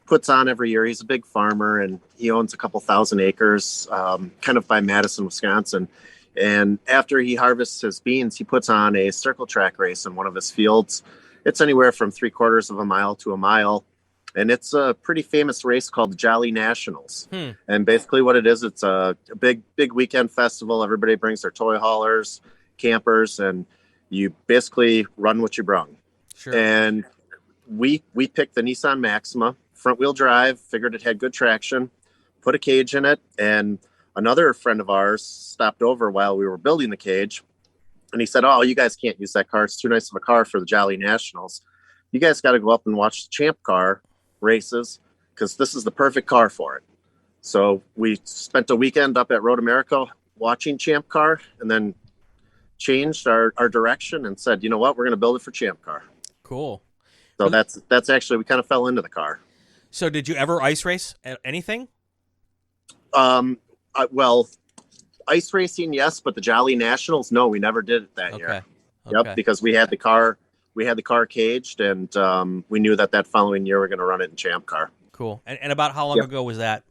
[SPEAKER 6] puts on every year. He's a big farmer, and he owns a couple thousand acres kind of by Madison, Wisconsin. And after he harvests his beans, he puts on a circle track race in one of his fields. It's anywhere from 3/4 of a mile to a mile. And it's a pretty famous race called the Jolly Nationals. And basically what it is, it's a big weekend festival. Everybody brings their toy haulers, campers, and you basically run what you brung.
[SPEAKER 1] Sure.
[SPEAKER 6] And we picked the Nissan Maxima, front wheel drive, figured it had good traction, put a cage in it. And another friend of ours stopped over while we were building the cage. And he said, "Oh, you guys can't use that car. It's too nice of a car for the Jolly Nationals. You guys got to go up and watch the ChampCar races because this is the perfect car for it." So we spent a weekend up at Road America watching ChampCar, and then changed our direction and said, you know what, we're going to build it for ChampCar.
[SPEAKER 1] Cool.
[SPEAKER 6] So that's actually, we kind of fell into the car.
[SPEAKER 1] So did you ever ice race anything?
[SPEAKER 6] Well, ice racing, yes, but the Jolly Nationals, no, we never did it that year. Yep, because we had the car caged, and we knew that following year we're going to run it in ChampCar.
[SPEAKER 1] Cool. And about how long ago was that?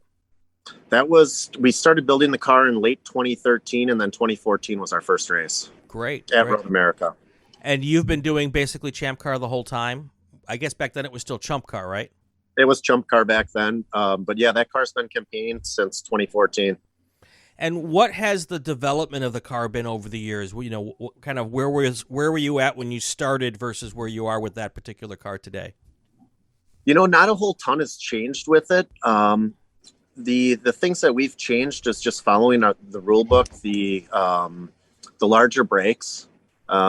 [SPEAKER 6] We started building the car in late 2013, and then 2014 was our first race.
[SPEAKER 1] Great.
[SPEAKER 6] At Road America.
[SPEAKER 1] And you've been doing basically ChampCar the whole time? I guess back then it was still ChampCar, right?
[SPEAKER 6] It was ChampCar back then. But yeah, that car's been campaigned since 2014.
[SPEAKER 1] And what has the development of the car been over the years? You know, kind of where were you at when you started versus where you are with that particular car today?
[SPEAKER 6] You know, not a whole ton has changed with it. The things that we've changed is just following the rule book, the larger brakes,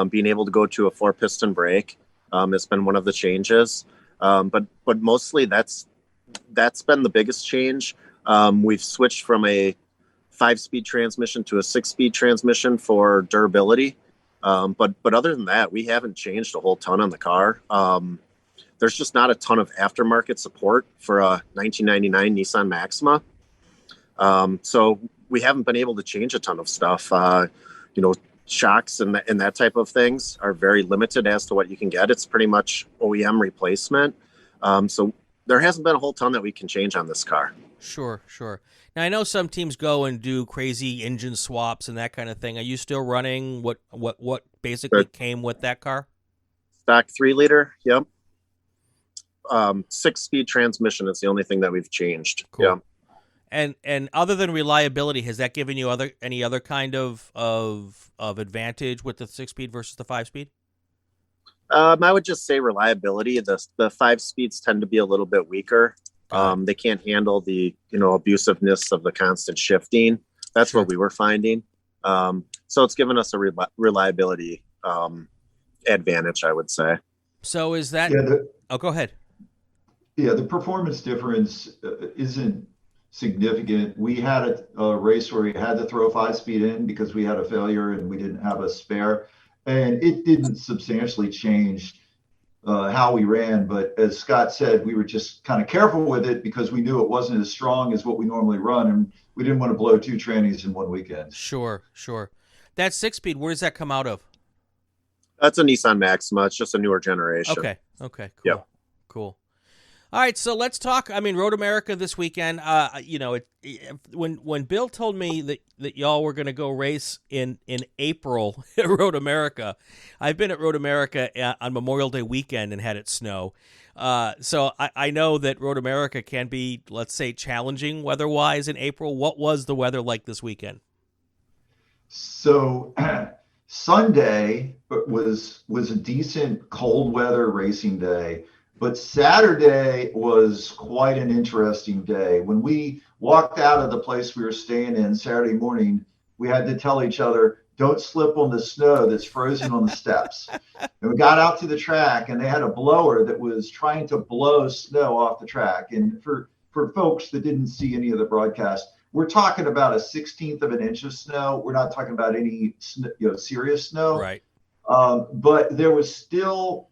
[SPEAKER 6] being able to go to a 4-piston brake has been one of the changes. But mostly that's been the biggest change. We've switched from a 5-speed transmission to a 6-speed transmission for durability. But other than that, we haven't changed a whole ton on the car. There's just not a ton of aftermarket support for a 1999 Nissan Maxima. So we haven't been able to change a ton of stuff. Shocks and that type of things are very limited as to what you can get. It's pretty much OEM replacement. So there hasn't been a whole ton that we can change on this car.
[SPEAKER 1] Sure. Now, I know some teams go and do crazy engine swaps and that kind of thing. Are you still running what basically came with that car?
[SPEAKER 6] Stock 3-liter, yep. 6-speed transmission is the only thing that we've changed.
[SPEAKER 1] Cool. Yeah. And other than reliability, has that given you any other kind of advantage with the 6-speed versus the 5-speed?
[SPEAKER 6] I would just say reliability. The 5 speeds tend to be a little bit weaker. They can't handle the abusiveness of the constant shifting. That's
[SPEAKER 1] Sure.
[SPEAKER 6] what we were finding. So it's given us a reliability advantage, I would say.
[SPEAKER 1] So is that? Go ahead.
[SPEAKER 7] Yeah, the performance difference isn't significant. We had a race where we had to throw 5-speed in because we had a failure and we didn't have a spare, and it didn't substantially change how we ran. But as Scott said, we were just kind of careful with it because we knew it wasn't as strong as what we normally run, and we didn't want to blow 2 trannies in one weekend.
[SPEAKER 1] Sure. That 6-speed, where does that come out of?
[SPEAKER 6] That's a Nissan Maxima. It's just a newer generation.
[SPEAKER 1] Okay, cool.
[SPEAKER 6] Yep.
[SPEAKER 1] Cool. All right, so let's talk. I mean, Road America this weekend. When Bill told me that y'all were going to go race in April at Road America, I've been at Road America on Memorial Day weekend and had it snow. So I know that Road America can be, let's say, challenging weather-wise in April. What was the weather like this weekend?
[SPEAKER 7] So Sunday was a decent cold weather racing day. But Saturday was quite an interesting day. When we walked out of the place we were staying in Saturday morning, we had to tell each other, don't slip on the snow that's frozen on the steps. And we got out to the track, and they had a blower that was trying to blow snow off the track. And for folks that didn't see any of the broadcast, we're talking about a 1/16 of an inch of snow. We're not talking about any serious snow.
[SPEAKER 1] Right.
[SPEAKER 7] But there was still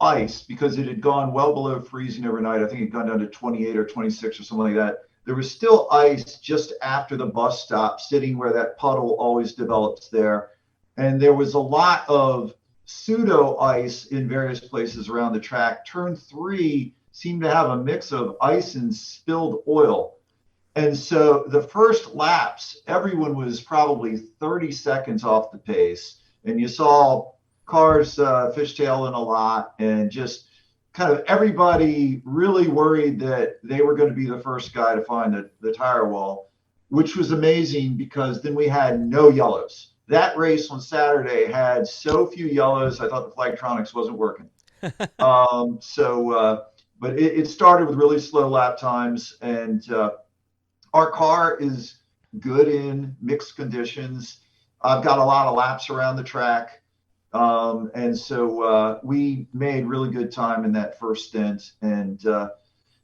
[SPEAKER 7] ice because it had gone well below freezing overnight. I think it had gone down to 28 or 26 or something like that. There was still ice just after the bus stop, sitting where that puddle always develops there. And there was a lot of pseudo ice in various places around the track. Turn 3 seemed to have a mix of ice and spilled oil. And so the first laps, everyone was probably 30 seconds off the pace. And you saw cars fishtailing a lot, and just kind of everybody really worried that they were going to be the first guy to find the tire wall, which was amazing because then we had no yellows. That race on Saturday had so few yellows, I thought the Flagtronics wasn't working. But it started with really slow lap times, and our car is good in mixed conditions. I've got a lot of laps around the track. And so we made really good time in that first stint. And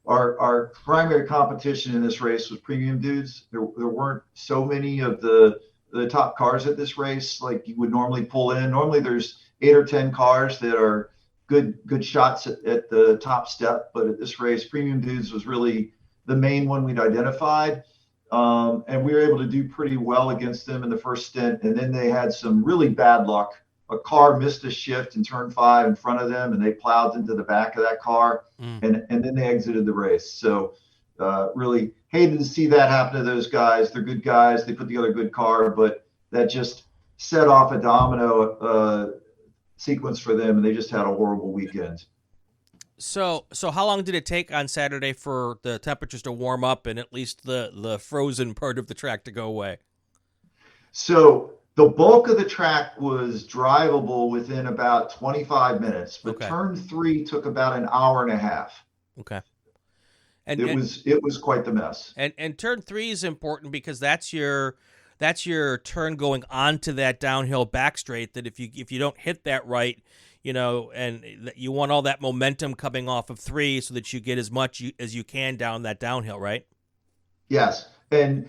[SPEAKER 7] our primary competition in this race was premium dudes. There weren't so many of the top cars at this race like you would normally pull in. Normally there's 8 or 10 cars that are good shots at the top step. But at this race, premium dudes was really the main one we'd identified. And we were able to do pretty well against them in the first stint. And then they had some really bad luck. A car missed a shift in turn 5 in front of them, and they plowed into the back of that car, and then they exited the race. So really hated to see that happen to those guys. They're good guys. They put together a good car, but that just set off a domino sequence for them, and they just had a horrible weekend.
[SPEAKER 1] So how long did it take on Saturday for the temperatures to warm up and at least the frozen part of the track to go away?
[SPEAKER 7] So the bulk of the track was drivable within about 25 minutes, but turn 3 took about an hour and a half.
[SPEAKER 1] Okay.
[SPEAKER 7] And it was quite the mess.
[SPEAKER 1] And turn 3 is important because that's your turn going onto that downhill back straight, that if you don't hit that right, and you want all that momentum coming off of 3 so that you get as much as you can down that downhill, right?
[SPEAKER 7] Yes, and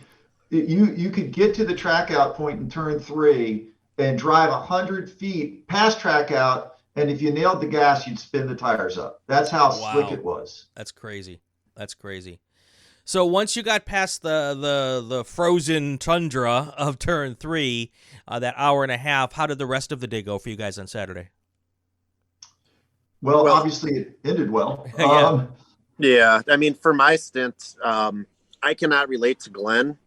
[SPEAKER 7] you could get to the track out point in turn 3 and drive 100 feet past track out, and if you nailed the gas, you'd spin the tires up. That's how slick
[SPEAKER 1] Wow.
[SPEAKER 7] it was.
[SPEAKER 1] That's crazy. That's crazy. So once you got past the frozen tundra of turn 3, that hour and a half, how did the rest of the day go for you guys on Saturday?
[SPEAKER 7] Well, obviously it ended well.
[SPEAKER 1] Yeah.
[SPEAKER 6] Yeah, I mean, for my stint, I cannot relate to Glenn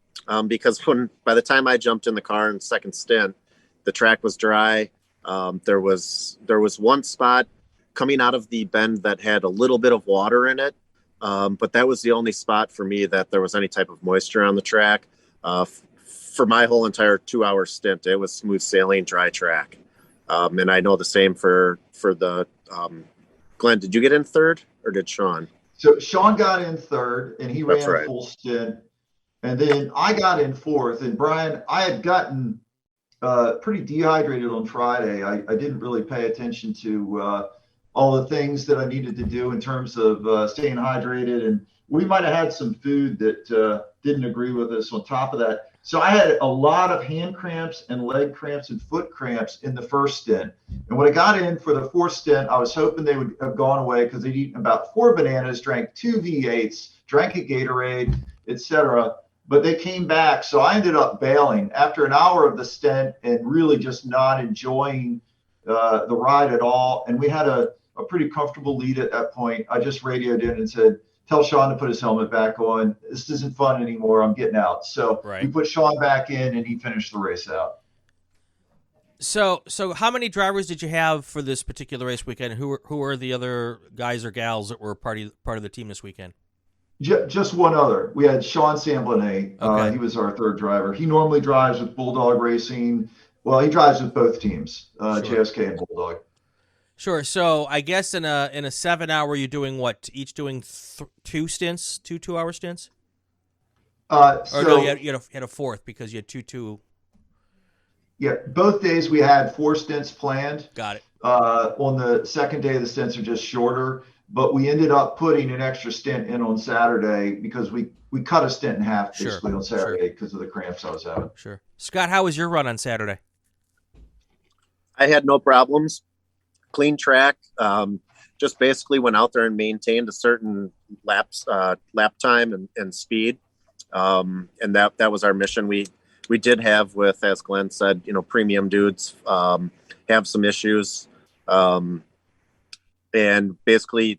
[SPEAKER 6] because by the time I jumped in the car in the second stint, the track was dry. There was one spot coming out of the bend that had a little bit of water in it, but that was the only spot for me that there was any type of moisture on the track. For my whole entire 2-hour stint, it was smooth sailing, dry track, and I know the same for the Glenn. Did you get in third or did Sean?
[SPEAKER 7] So Sean got in third, and he
[SPEAKER 6] That's
[SPEAKER 7] ran
[SPEAKER 6] right.
[SPEAKER 7] a full stint. And then I got in fourth. And Brian, I had gotten pretty dehydrated on Friday. I didn't really pay attention to all the things that I needed to do in terms of staying hydrated. And we might have had some food that didn't agree with us on top of that. So I had a lot of hand cramps and leg cramps and foot cramps in the first stint. And when I got in for the fourth stint, I was hoping they would have gone away because they'd eaten about 4 bananas, drank 2 V8s, drank a Gatorade, etc. But they came back. So I ended up bailing after an hour of the stint and really just not enjoying the ride at all. And we had a pretty comfortable lead at that point. I just radioed in and said, tell Sean to put his helmet back on. This isn't fun anymore. I'm getting out. So we put Sean back in, and he finished the race out.
[SPEAKER 1] So how many drivers did you have for this particular race weekend? Who were the other guys or gals that were part of the team this weekend?
[SPEAKER 7] Just one other. We had Sean Samblanet.
[SPEAKER 1] Okay.
[SPEAKER 7] He was our third driver. He normally drives with Bulldog Racing. Well, he drives with both teams, JSK and Bulldog.
[SPEAKER 1] Sure. So I guess in a 7-hour, you're doing what? Each doing 2 stints, 2-hour stints? Or no, you had a fourth because you had 2.
[SPEAKER 7] Yeah, both days we had 4 stints planned.
[SPEAKER 1] Got it.
[SPEAKER 7] On the second day, the stints are just shorter, but we ended up putting an extra stint in on Saturday because we cut a stint in half basically on Saturday because of the cramps I was having.
[SPEAKER 1] Sure. Scott, how was your run on Saturday?
[SPEAKER 6] I had no problems. Clean track. Just basically went out there and maintained a certain lap time and speed. And that was our mission. We did have with, as Glenn said, premium dudes have some issues. And basically,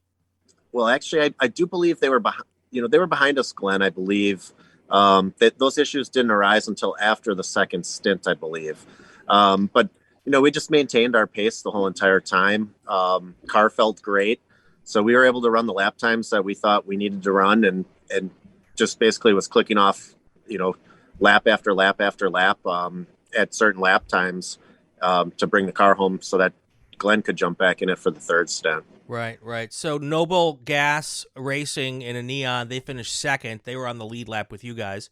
[SPEAKER 6] well, actually, I do believe they were behind. They were behind us, Glenn. I believe that those issues didn't arise until after the second stint, I believe. But we just maintained our pace the whole entire time. Car felt great. So we were able to run the lap times that we thought we needed to run and just basically was clicking off, lap after lap after lap at certain lap times to bring the car home so that Glenn could jump back in it for the third stint.
[SPEAKER 1] Right. So Noble Gas Racing in a Neon, they finished second. They were on the lead lap with you guys.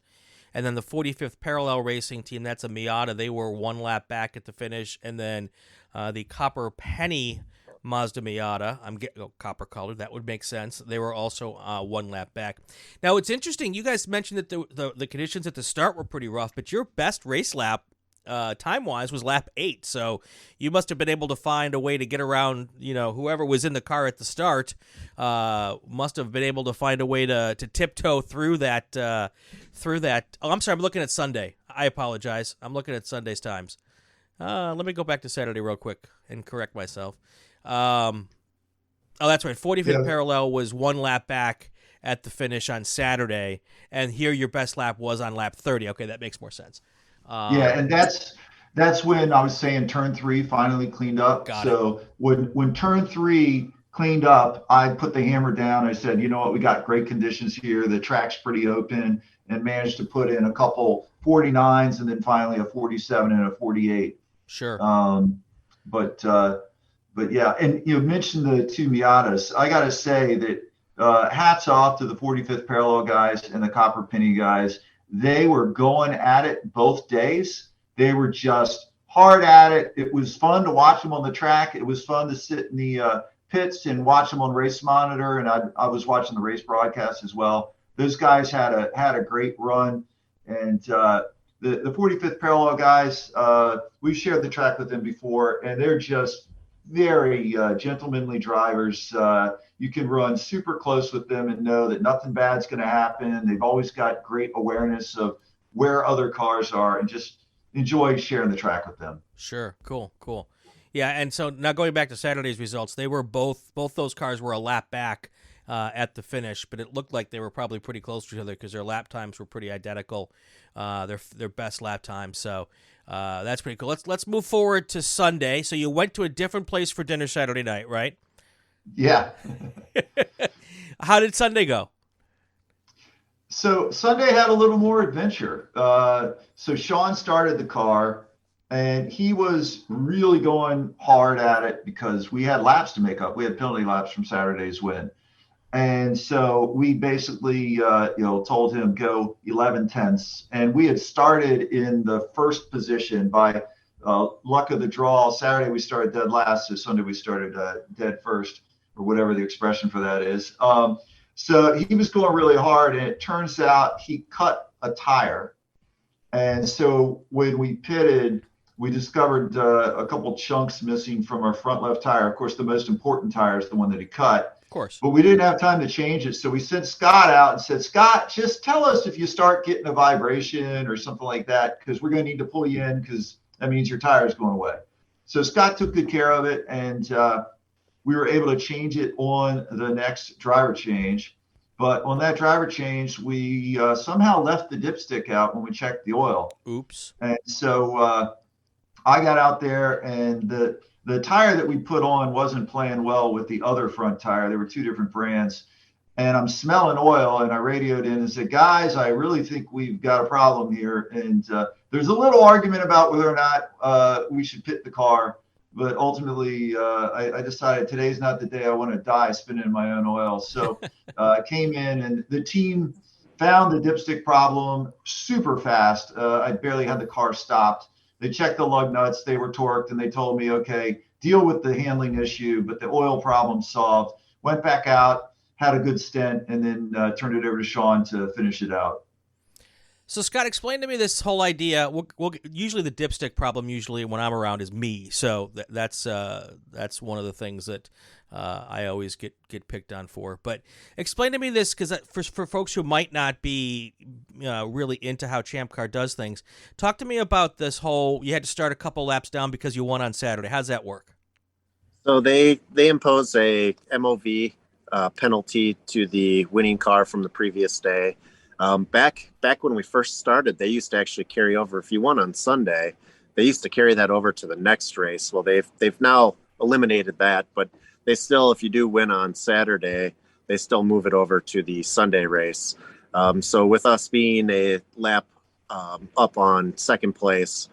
[SPEAKER 1] And then the 45th Parallel Racing Team, that's a Miata. They were 1 lap back at the finish. And then the Copper Penny Mazda Miata, copper colored, that would make sense. They were also 1 lap back. Now, it's interesting. You guys mentioned that the conditions at the start were pretty rough, but your best race lap time-wise was lap 8. So you must have been able to find a way to get around, whoever was in the car at the start must have been able to find a way to tiptoe through that. Oh, I'm sorry. I'm looking at Sunday. I apologize. I'm looking at Sunday's times. Let me go back to Saturday real quick and correct myself. Oh, that's right. 45th Parallel was 1 lap back at the finish on Saturday, and here your best lap was on lap 30. Okay, that makes more sense.
[SPEAKER 7] And that's when I was saying turn 3 finally cleaned up. So when turn 3 cleaned up, I put the hammer down. I said, you know what, we got great conditions here. The track's pretty open, and managed to put in a couple 49s and then finally a 47 and a 48.
[SPEAKER 1] Sure.
[SPEAKER 7] But yeah, and you mentioned the 2 Miatas. I got to say that hats off to the 45th Parallel guys and the Copper Penny guys. They were going at it both days. They were just hard at it. It was fun to watch them on the track. It was fun to sit in the pits and watch them on Race Monitor. And I was watching the race broadcast as well. those guys had a great run. And the 45th parallel guys, we've shared the track with them before, and they're just very gentlemanly drivers. You can run super close with them and know that nothing bad's going to happen. They've always got great awareness of where other cars are, and just enjoy sharing the track with them.
[SPEAKER 1] Sure. Cool. Yeah, and so now going back to Saturday's results, they were both those cars were a lap back at the finish, but it looked like they were probably pretty close to each other because their lap times were pretty identical, their best lap time. So that's pretty cool. Let's move forward to Sunday. So you went to a different place for dinner Saturday night, right?
[SPEAKER 7] Yeah.
[SPEAKER 1] How did Sunday go?
[SPEAKER 7] So Sunday had a little more adventure. So Sean started the car, and he was really going hard at it because we had laps to make up. We had penalty laps from Saturday's win. And so we basically, told him go 11 tenths. And we had started in the first position by luck of the draw. Saturday we started dead last, so Sunday we started dead first, or whatever the expression for that is. So he was going really hard, and it turns out he cut a tire. And so when we pitted, we discovered a couple chunks missing from our front left tire. Of course, the most important tire is the one that he cut.
[SPEAKER 1] Of course.
[SPEAKER 7] But we didn't have time to change it. So we sent Scott out and said, Scott, just tell us if you start getting a vibration or something like that, because we're going to need to pull you in, because that means your tire is going away. So Scott took good care of it, and we were able to change it on the next driver change. But on that driver change, we somehow left the dipstick out when we checked the oil.
[SPEAKER 1] Oops.
[SPEAKER 7] And so I got out there, and the tire that we put on wasn't playing well with the other front tire. There were two different brands. And I'm smelling oil, and I radioed in and said, guys, I really think we've got a problem here. And there's a little argument about whether or not we should pit the car. But ultimately, I decided today's not the day I want to die spinning my own oil. So I came in, and the team found the dipstick problem super fast. I barely had the car stopped. They checked the lug nuts. They were torqued, and they told me, okay, deal with the handling issue, but the oil problem solved. Went back out, had a good stint, and then turned it over to Sean to finish it out.
[SPEAKER 1] So, Scott, explain to me this whole idea. Usually the dipstick problem, when I'm around, is me. So that's one of the things that I always get picked on for. But explain to me this, because for folks who might not be really into how ChampCar does things, talk to me about this whole, you had to start a couple laps down because you won on Saturday. How's that work?
[SPEAKER 6] So they impose a MOV penalty to the winning car from the previous day. Back when we first started, they used to actually carry over, if you won on Sunday, they used to carry that over to the next race. Well, they've now eliminated that, but they still, if you do win on Saturday, they still move it over to the Sunday race. So with us being a lap up on second place,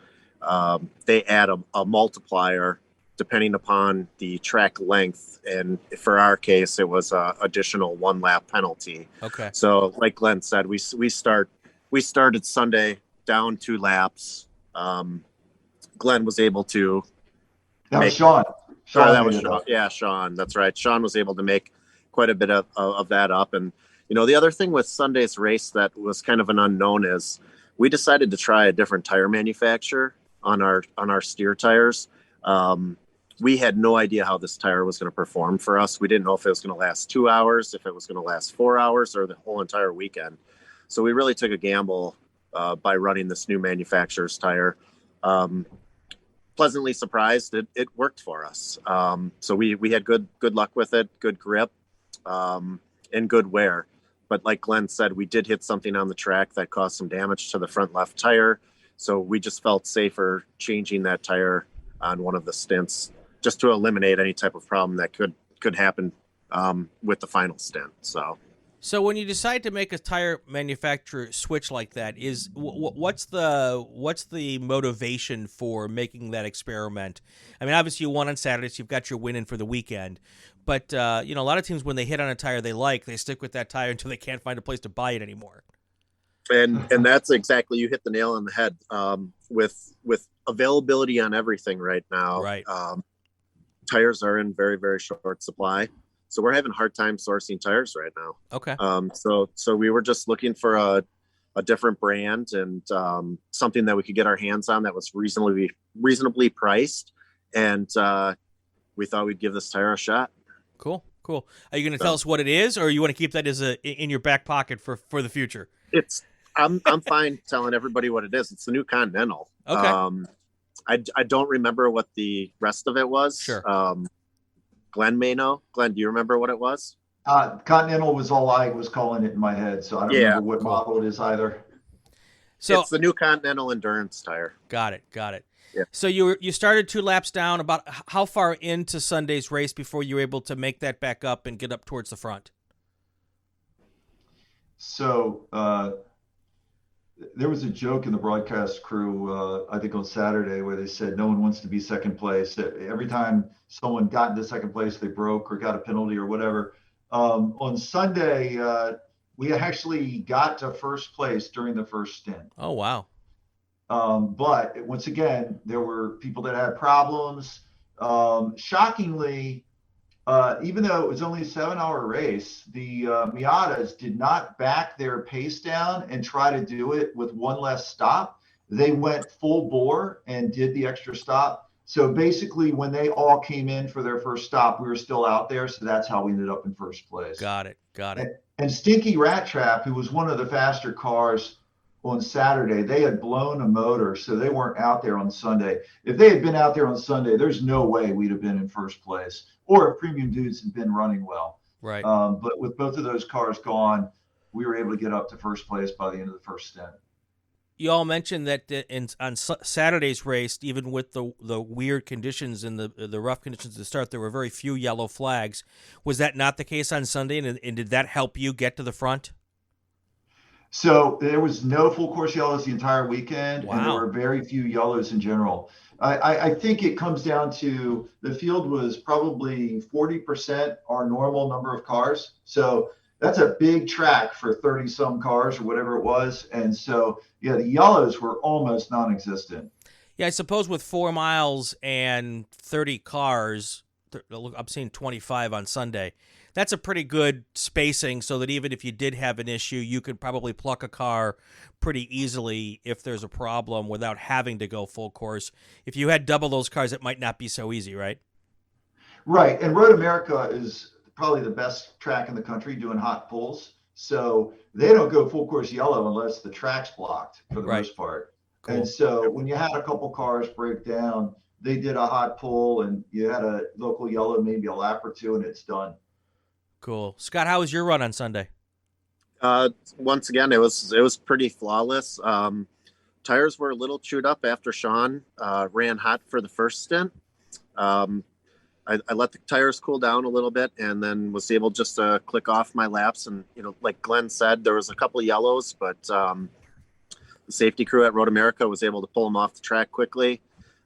[SPEAKER 6] they add a multiplier depending upon the track length. And for our case, it was a additional 1 lap penalty.
[SPEAKER 1] Okay.
[SPEAKER 6] So like Glenn said, we started Sunday down 2 laps. Glenn was able to.
[SPEAKER 7] That was Sean.
[SPEAKER 6] That was Sean. Yeah, Sean. That's right. Sean was able to make quite a bit of that up. And, the other thing with Sunday's race that was kind of an unknown is we decided to try a different tire manufacturer on our steer tires. We had no idea how this tire was going to perform for us. We didn't know if it was going to last 2 hours, if it was going to last 4 hours, or the whole entire weekend. So we really took a gamble by running this new manufacturer's tire. Pleasantly surprised, it worked for us. So we had good luck with it, good grip, and good wear. But like Glenn said, we did hit something on the track that caused some damage to the front left tire. So we just felt safer changing that tire on one of the stints, just to eliminate any type of problem that could happen with the final stint. So
[SPEAKER 1] when you decide to make a tire manufacturer switch like that, what's the motivation for making that experiment? I mean, obviously you won on Saturday, so you've got your win in for the weekend. But a lot of teams, when they hit on a tire they stick with that tire until they can't find a place to buy it anymore.
[SPEAKER 6] And that's exactly, you hit the nail on the head. With availability on everything right now.
[SPEAKER 1] Right.
[SPEAKER 6] Tires are in very, very short supply. So we're having a hard time sourcing tires right now.
[SPEAKER 1] Okay.
[SPEAKER 6] So we were just looking for a different brand and something that we could get our hands on that was reasonably priced. And we thought we'd give this tire a shot.
[SPEAKER 1] Cool. Are you going to tell us what it is, or you want to keep that as in your back pocket for the future?
[SPEAKER 6] I'm fine telling everybody what it is. It's the new Continental.
[SPEAKER 1] Okay.
[SPEAKER 6] I don't remember what the rest of it was.
[SPEAKER 1] Sure.
[SPEAKER 6] Glenn may know. Glenn, do you remember what it was?
[SPEAKER 7] Continental was all I was calling it in my head, so I don't remember what model it is either.
[SPEAKER 1] So
[SPEAKER 6] it's the new Continental Endurance tire.
[SPEAKER 1] Got it.
[SPEAKER 6] Yeah.
[SPEAKER 1] So you started 2 laps down. About how far into Sunday's race before you were able to make that back up and get up towards the front?
[SPEAKER 7] So there was a joke in the broadcast crew, I think on Saturday, where they said no one wants to be second place. Every time someone got into second place, they broke or got a penalty or whatever. On Sunday, we actually got to first place during the first stint.
[SPEAKER 1] Oh, wow.
[SPEAKER 7] But once again, there were people that had problems. Shockingly, even though it was only a 7-hour race, the Miatas did not back their pace down and try to do it with one less stop. They went full bore and did the extra stop. So basically, when they all came in for their first stop, we were still out there. So that's how we ended up in first place.
[SPEAKER 1] Got it.
[SPEAKER 7] And Stinky Rat Trap, who was one of the faster cars on Saturday, they had blown a motor, so they weren't out there on Sunday. If they had been out there on Sunday, there's no way we'd have been in first place, or if Premium Dudes had been running well.
[SPEAKER 1] Right.
[SPEAKER 7] But with both of those cars gone, we were able to get up to first place by the end of the first stint.
[SPEAKER 1] You all mentioned that on Saturday's race, even with the weird conditions and the rough conditions to start, there were very few yellow flags. Was that not the case on Sunday, and did that help you get to the front?
[SPEAKER 7] So there was no full course yellows the entire weekend,
[SPEAKER 1] Wow.
[SPEAKER 7] And there were very few yellows in general. I think it comes down to the field was probably 40% our normal number of cars. So that's a big track for 30-some cars or whatever it was. And so, yeah, the yellows were almost non-existent.
[SPEAKER 1] Yeah, I suppose with 4 miles and 30 cars, I'm seeing 25 on Sunday. That's a pretty good spacing so that even if you did have an issue, you could probably pluck a car pretty easily if there's a problem without having to go full course. If you had double those cars, it might not be so easy, right?
[SPEAKER 7] Right. And Road America is probably the best track in the country doing hot pulls. So they don't go full course yellow unless the track's blocked for the most part.
[SPEAKER 1] Cool.
[SPEAKER 7] And so when you had a couple cars break down, they did a hot pull and you had a local yellow, maybe a lap or two, and it's done.
[SPEAKER 1] Cool. Scott, how was your run on Sunday?
[SPEAKER 6] Once again, it was pretty flawless. Tires were a little chewed up after Sean ran hot for the first stint. I let the tires cool down a little bit and then was able just to click off my laps. And, like Glenn said, there was a couple yellows, but the safety crew at Road America was able to pull them off the track quickly.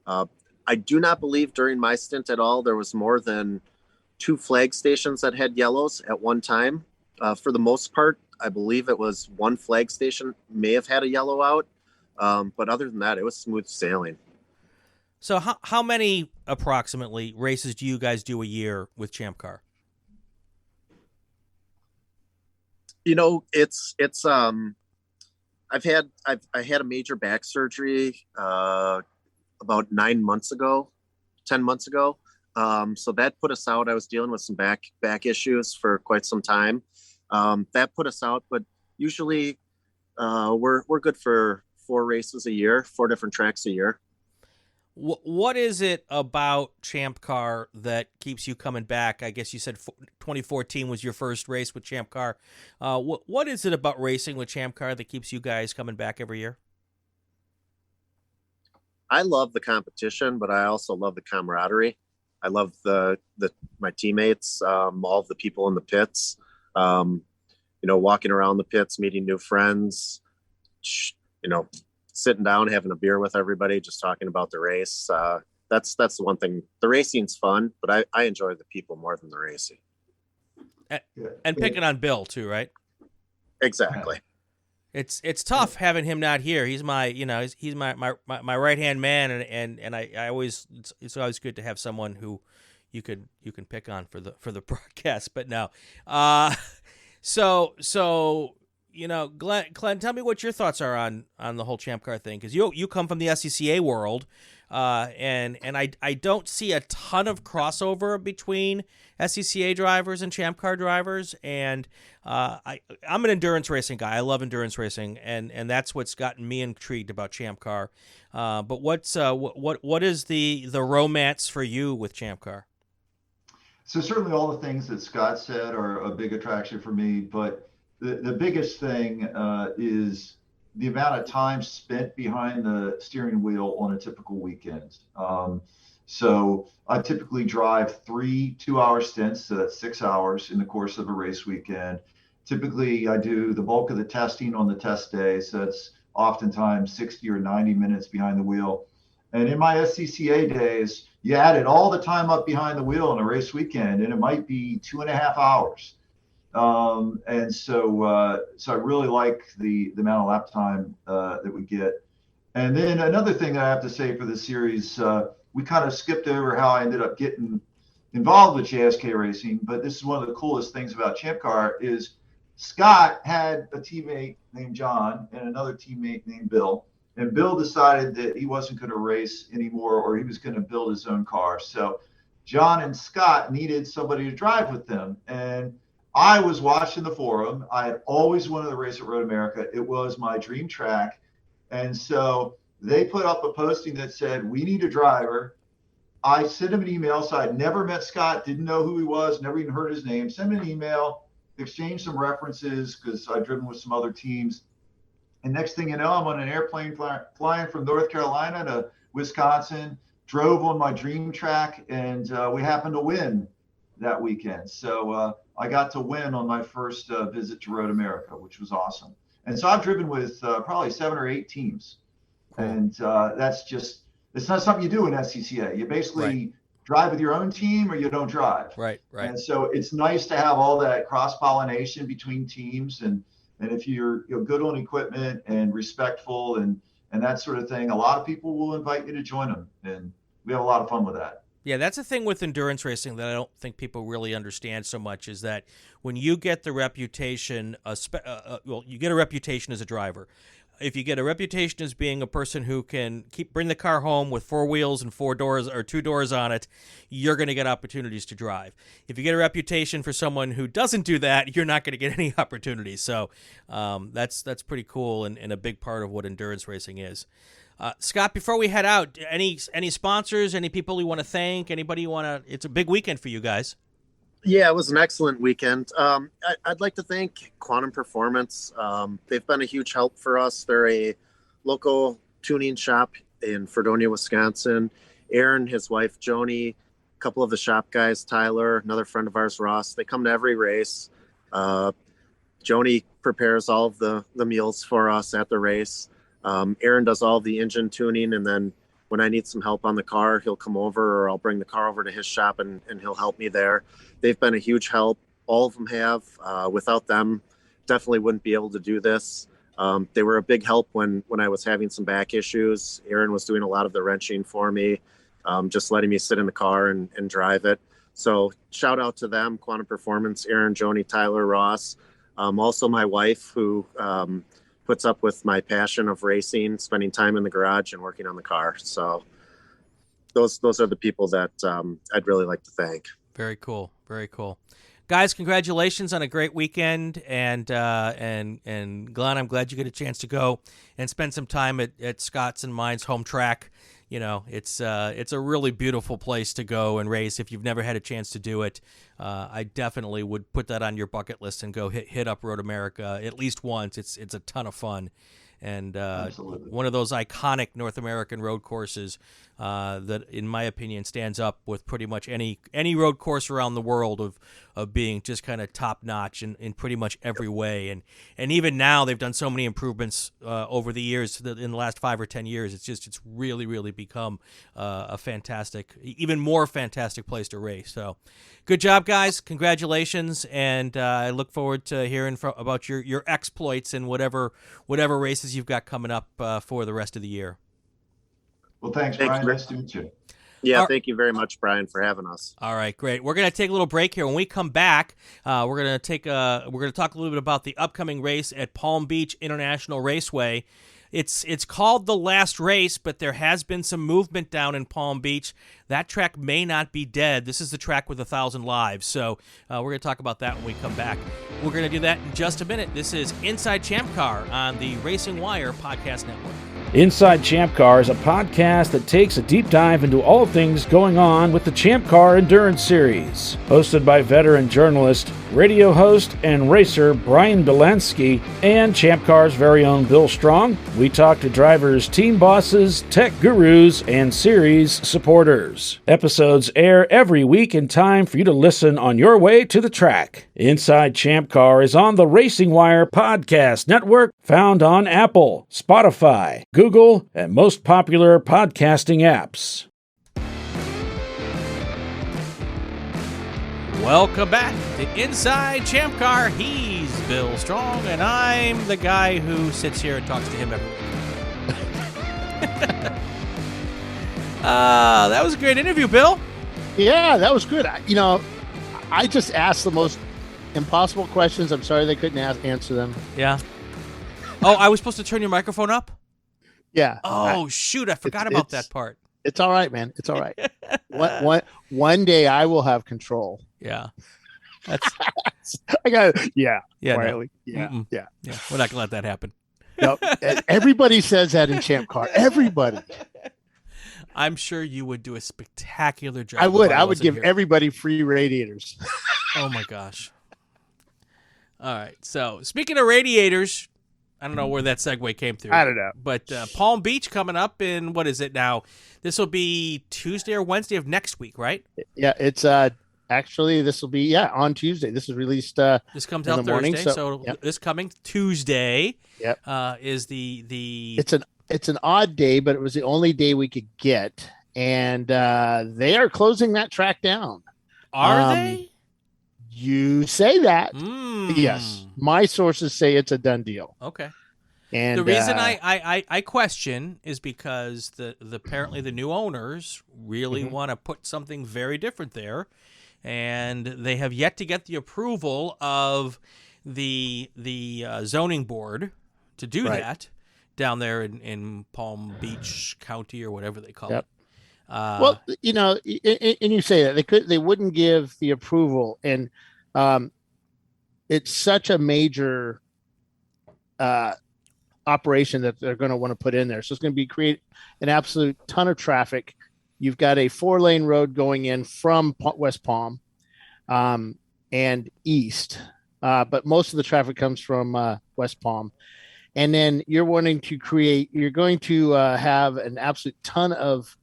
[SPEAKER 6] I do not believe during my stint at all there was more than 2 flag stations that had yellows at one time. For the most part, I believe it was 1 flag station may have had a yellow out. But other than that, it was smooth sailing.
[SPEAKER 1] So how many approximately races do you guys do a year with ChampCar?
[SPEAKER 6] It's I had a major back surgery about 10 months ago. So that put us out. I was dealing with some back issues for quite some time. That put us out, but usually we're good for 4 races a year, 4 different tracks a year.
[SPEAKER 1] What is it about ChampCar that keeps you coming back? I guess you said 2014 was your first race with ChampCar. What is it about racing with ChampCar that keeps you guys coming back every year?
[SPEAKER 6] I love the competition, but I also love the camaraderie. I love my teammates, all of the people in the pits, walking around the pits, meeting new friends, sitting down, having a beer with everybody, just talking about the race. That's the one thing. The racing's fun, but I enjoy the people more than the racing.
[SPEAKER 1] And picking on Bill too, right?
[SPEAKER 6] Exactly.
[SPEAKER 1] It's tough having him not here. He's my my right hand man, and I always it's always good to have someone who you can pick on for the broadcast. But no, so Glenn, tell me what your thoughts are on the whole ChampCar thing, because you come from the SCCA world, and I don't see a ton of crossover between SCCA drivers and ChampCar drivers, and I'm an endurance racing guy. I love endurance racing, and that's what's gotten me intrigued about ChampCar. But what is the romance for you with ChampCar?
[SPEAKER 7] So certainly all the things that Scott said are a big attraction for me, but the biggest thing is the amount of time spent behind the steering wheel on a typical weekend. So I typically drive 3 2-hour stints, so that's 6 hours in the course of a race weekend. Typically, I do the bulk of the testing on the test day, so that's oftentimes 60 or 90 minutes behind the wheel. And in my SCCA days, you added all the time up behind the wheel on a race weekend, and it might be 2.5 hours. And so I really like the amount of lap time that we get. And then another thing that I have to say for the series, we kind of skipped over how I ended up getting involved with JSK Racing, but this is one of the coolest things about ChampCar is Scott had a teammate named John and another teammate named Bill. And Bill decided that he wasn't going to race anymore, or he was going to build his own car. So John and Scott needed somebody to drive with them. And I was watching the forum. I had always wanted to race at Road America. It was my dream track. And so they put up a posting that said, we need a driver. I sent him an email. So I'd never met Scott, didn't know who he was, never even heard his name. Sent him an email, exchanged some references because I'd driven with some other teams. And next thing you know, I'm on an airplane flying from North Carolina to Wisconsin, drove on my dream track, and we happened to win that weekend. So I got to win on my first visit to Road America, which was awesome. And so I've driven with probably 7 or 8 teams. And that's just, it's not something you do in SCCA. You basically drive with your own team or you don't drive.
[SPEAKER 1] Right.
[SPEAKER 7] And so it's nice to have all that cross-pollination between teams. And if you're good on equipment and respectful and that sort of thing, a lot of people will invite you to join them. And we have a lot of fun with that.
[SPEAKER 1] Yeah, that's the thing with endurance racing that I don't think people really understand so much is that when you get the reputation, you get a reputation as a driver. If you get a reputation as being a person who can bring the car home with 4 wheels and 4 doors or 2 doors on it, you're going to get opportunities to drive. If you get a reputation for someone who doesn't do that, you're not going to get any opportunities. So that's pretty cool and a big part of what endurance racing is. Scott, before we head out, any sponsors, any people you want to thank, anybody you want to? It's a big weekend for you guys.
[SPEAKER 6] Yeah, it was an excellent weekend. I'd like to thank Quantum Performance. They've been a huge help for us. They're a local tuning shop in Fredonia, Wisconsin. Aaron, his wife, Joni, a couple of the shop guys, Tyler, another friend of ours, Ross. They come to every race. Joni prepares all of the meals for us at the race. Aaron does all the engine tuning, and then when I need some help on the car, he'll come over or I'll bring the car over to his shop and he'll help me there. They've been a huge help. All of them have. Without them, definitely wouldn't be able to do this. They were a big help when I was having some back issues. Aaron was doing a lot of the wrenching for me, just letting me sit in the car and drive it. So shout out to them, Quantum Performance, Aaron, Joni, Tyler, Ross. Also my wife, who puts up with my passion of racing, spending time in the garage and working on the car. So those are the people that I'd really like to thank.
[SPEAKER 1] Very cool. Very cool. Guys, congratulations on a great weekend. And Glenn, I'm glad you get a chance to go and spend some time at Scott's and mine's home track. You know, it's a really beautiful place to go and race. If you've never had a chance to do it, I definitely would put that on your bucket list and go hit up Road America at least once. It's a ton of fun. And one of those iconic North American road courses that, in my opinion, stands up with pretty much any road course around the world of being just kind of top notch in pretty much every way. And even now they've done so many improvements over the years. In the last 5 or 10 years, it's really, really become a fantastic, even more fantastic place to race. So, good job, guys! Congratulations, and I look forward to hearing about your exploits and whatever races you've got coming up for the rest of the year.
[SPEAKER 7] Well, thanks, Brian. Nice to meet you.
[SPEAKER 6] Yeah, thank you very much, Brian, for having us.
[SPEAKER 1] All right, great. We're going to take a little break here. When we come back, we're going to talk a little bit about the upcoming race at Palm Beach International Raceway. It's called the last race, but there has been some movement down in Palm Beach. That track may not be dead. This is the track with 1,000 lives. So we're going to talk about that when we come back. We're going to do that in just a minute. This is Inside ChampCar on the Racing Wire Podcast Network.
[SPEAKER 5] Inside ChampCar is a podcast that takes a deep dive into all things going on with the ChampCar Endurance Series. Hosted by veteran journalist, radio host, and racer Brian Belansky and ChampCar's very own Bill Strong, we talk to drivers, team bosses, tech gurus, and series supporters. Episodes air every week in time for you to listen on your way to the track. Inside ChampCar is on the Racing Wire Podcast Network, found on Apple, Spotify, Google, and most popular podcasting apps.
[SPEAKER 1] Welcome back to Inside ChampCar. He's Bill Strong, and I'm the guy who sits here and talks to him every week. That was a great interview, Bill.
[SPEAKER 2] Yeah, that was good. I just asked the most impossible questions. I'm sorry they couldn't answer them.
[SPEAKER 1] Yeah. Oh, I was supposed to turn your microphone up?
[SPEAKER 2] Yeah.
[SPEAKER 1] Oh, shoot. I forgot about that part.
[SPEAKER 2] It's all right, man. It's all right. One day I will have control.
[SPEAKER 1] Yeah. That's
[SPEAKER 2] I got it. Yeah.
[SPEAKER 1] Yeah.
[SPEAKER 2] Quietly.
[SPEAKER 1] No.
[SPEAKER 2] Yeah. Yeah.
[SPEAKER 1] Yeah. We're not gonna let that happen.
[SPEAKER 2] No. Everybody says that in ChampCar. Everybody.
[SPEAKER 1] I'm sure you would do a spectacular job.
[SPEAKER 2] I would give everybody free radiators.
[SPEAKER 1] Oh my gosh. All right. So speaking of radiators, I don't know where that segue came through.
[SPEAKER 2] I don't know.
[SPEAKER 1] But Palm Beach coming up in, what is it now? This will be Tuesday or Wednesday of next week, right?
[SPEAKER 2] Yeah, it's actually this will be on Tuesday. This is released
[SPEAKER 1] this comes out Thursday,
[SPEAKER 2] morning,
[SPEAKER 1] so
[SPEAKER 2] yep.
[SPEAKER 1] This coming Tuesday
[SPEAKER 2] yep.
[SPEAKER 1] Is the
[SPEAKER 2] It's an odd day, but it was the only day we could get, and they are closing that track down.
[SPEAKER 1] Are they?
[SPEAKER 2] You say that.
[SPEAKER 1] Mm.
[SPEAKER 2] Yes. My sources say it's a done deal.
[SPEAKER 1] Okay.
[SPEAKER 2] And
[SPEAKER 1] the reason I question is because the apparently the new owners really want to put something very different there, and they have yet to get the approval of the zoning board to do that down there in Palm Beach County or whatever they call it.
[SPEAKER 2] Well, and you say that they wouldn't give the approval, and it's such a major operation that they're going to want to put in there. So it's going to create an absolute ton of traffic. You've got a 4-lane road going in from West Palm and east, but most of the traffic comes from West Palm. And then you're going to have an absolute ton of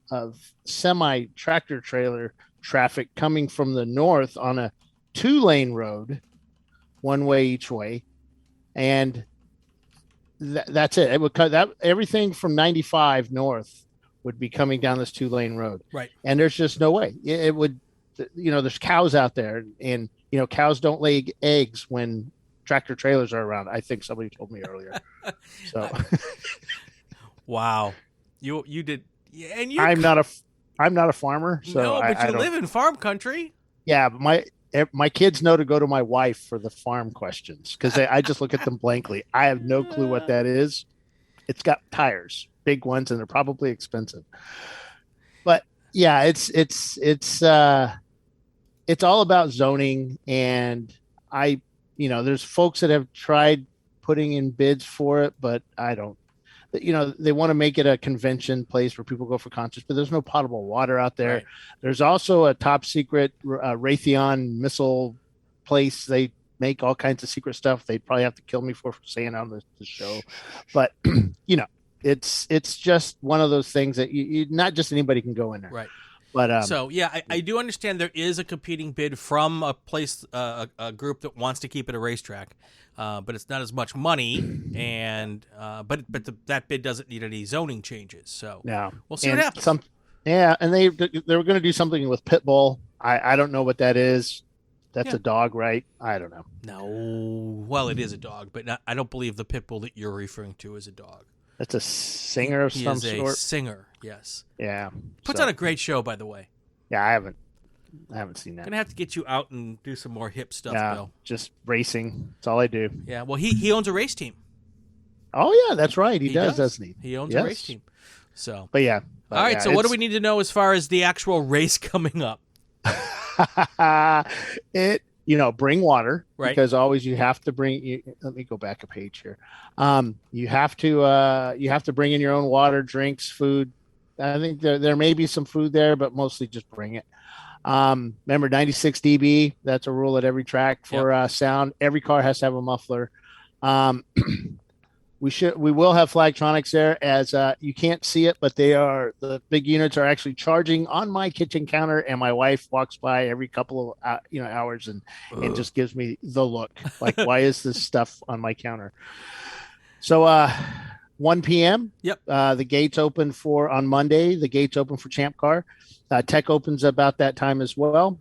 [SPEAKER 2] semi tractor trailer traffic coming from the north on a 2-lane road, one way each way. And that's it. It would cut that everything from 95 north would be coming down this 2-lane road.
[SPEAKER 1] Right.
[SPEAKER 2] And there's just no way it would, there's cows out there, and, cows don't lay eggs when tractor trailers are around. I think somebody told me earlier. So,
[SPEAKER 1] wow, you did, and
[SPEAKER 2] I'm not a farmer, so
[SPEAKER 1] no, but you live in farm country.
[SPEAKER 2] Yeah, but my kids know to go to my wife for the farm questions because I just look at them blankly. I have no clue what that is. It's got tires, big ones, and they're probably expensive. But yeah, it's all about zoning, and there's folks that have tried putting in bids for it, but I don't. They want to make it a convention place where people go for concerts, but there's no potable water out there.
[SPEAKER 1] Right.
[SPEAKER 2] There's also a top secret Raytheon missile place. They make all kinds of secret stuff. They'd probably have to kill me for saying on the show, but it's just one of those things that you not just anybody can go in there.
[SPEAKER 1] Right.
[SPEAKER 2] But
[SPEAKER 1] so yeah, I do understand there is a competing bid from a place, a group that wants to keep it a racetrack, but it's not as much money, and but that bid doesn't need any zoning changes. So
[SPEAKER 2] no,
[SPEAKER 1] we'll see what happens.
[SPEAKER 2] And they were going to do something with Pitbull. I don't know what that is. That's a dog, right? I don't know.
[SPEAKER 1] No, well, it is a dog, but I don't believe the Pitbull that you're referring to is a dog.
[SPEAKER 2] That's a singer of
[SPEAKER 1] He
[SPEAKER 2] some
[SPEAKER 1] is a
[SPEAKER 2] sort.
[SPEAKER 1] singer. Yes.
[SPEAKER 2] Yeah.
[SPEAKER 1] Puts
[SPEAKER 2] So-
[SPEAKER 1] on a great show, by the way.
[SPEAKER 2] Yeah, I haven't seen that.
[SPEAKER 1] Gonna have to get you out and do some more hip stuff,
[SPEAKER 2] Yeah,
[SPEAKER 1] Bill.
[SPEAKER 2] just racing. That's all I do.
[SPEAKER 1] Yeah. Well, he owns a race team.
[SPEAKER 2] Oh yeah, that's right. He does, doesn't he?
[SPEAKER 1] He owns a
[SPEAKER 2] Yes.
[SPEAKER 1] race team. So.
[SPEAKER 2] But yeah.
[SPEAKER 1] All right. So what do we need to know as far as the actual race coming up?
[SPEAKER 2] Bring water,
[SPEAKER 1] Right.
[SPEAKER 2] because always you have to bring. Let me go back a page here. You have to bring in your own water, drinks, food. I think there may be some food there, but mostly just bring it. Remember 96 dB. That's a rule at every track for sound. Every car has to have a muffler. We will have Flagtronics there, as you can't see it, but the big units are actually charging on my kitchen counter, and my wife walks by every couple of hours and just gives me the look like, why is this stuff on my counter? So 1 p.m.
[SPEAKER 1] Yep.
[SPEAKER 2] The gates open on Monday. The gates open for ChampCar. Tech opens about that time as well.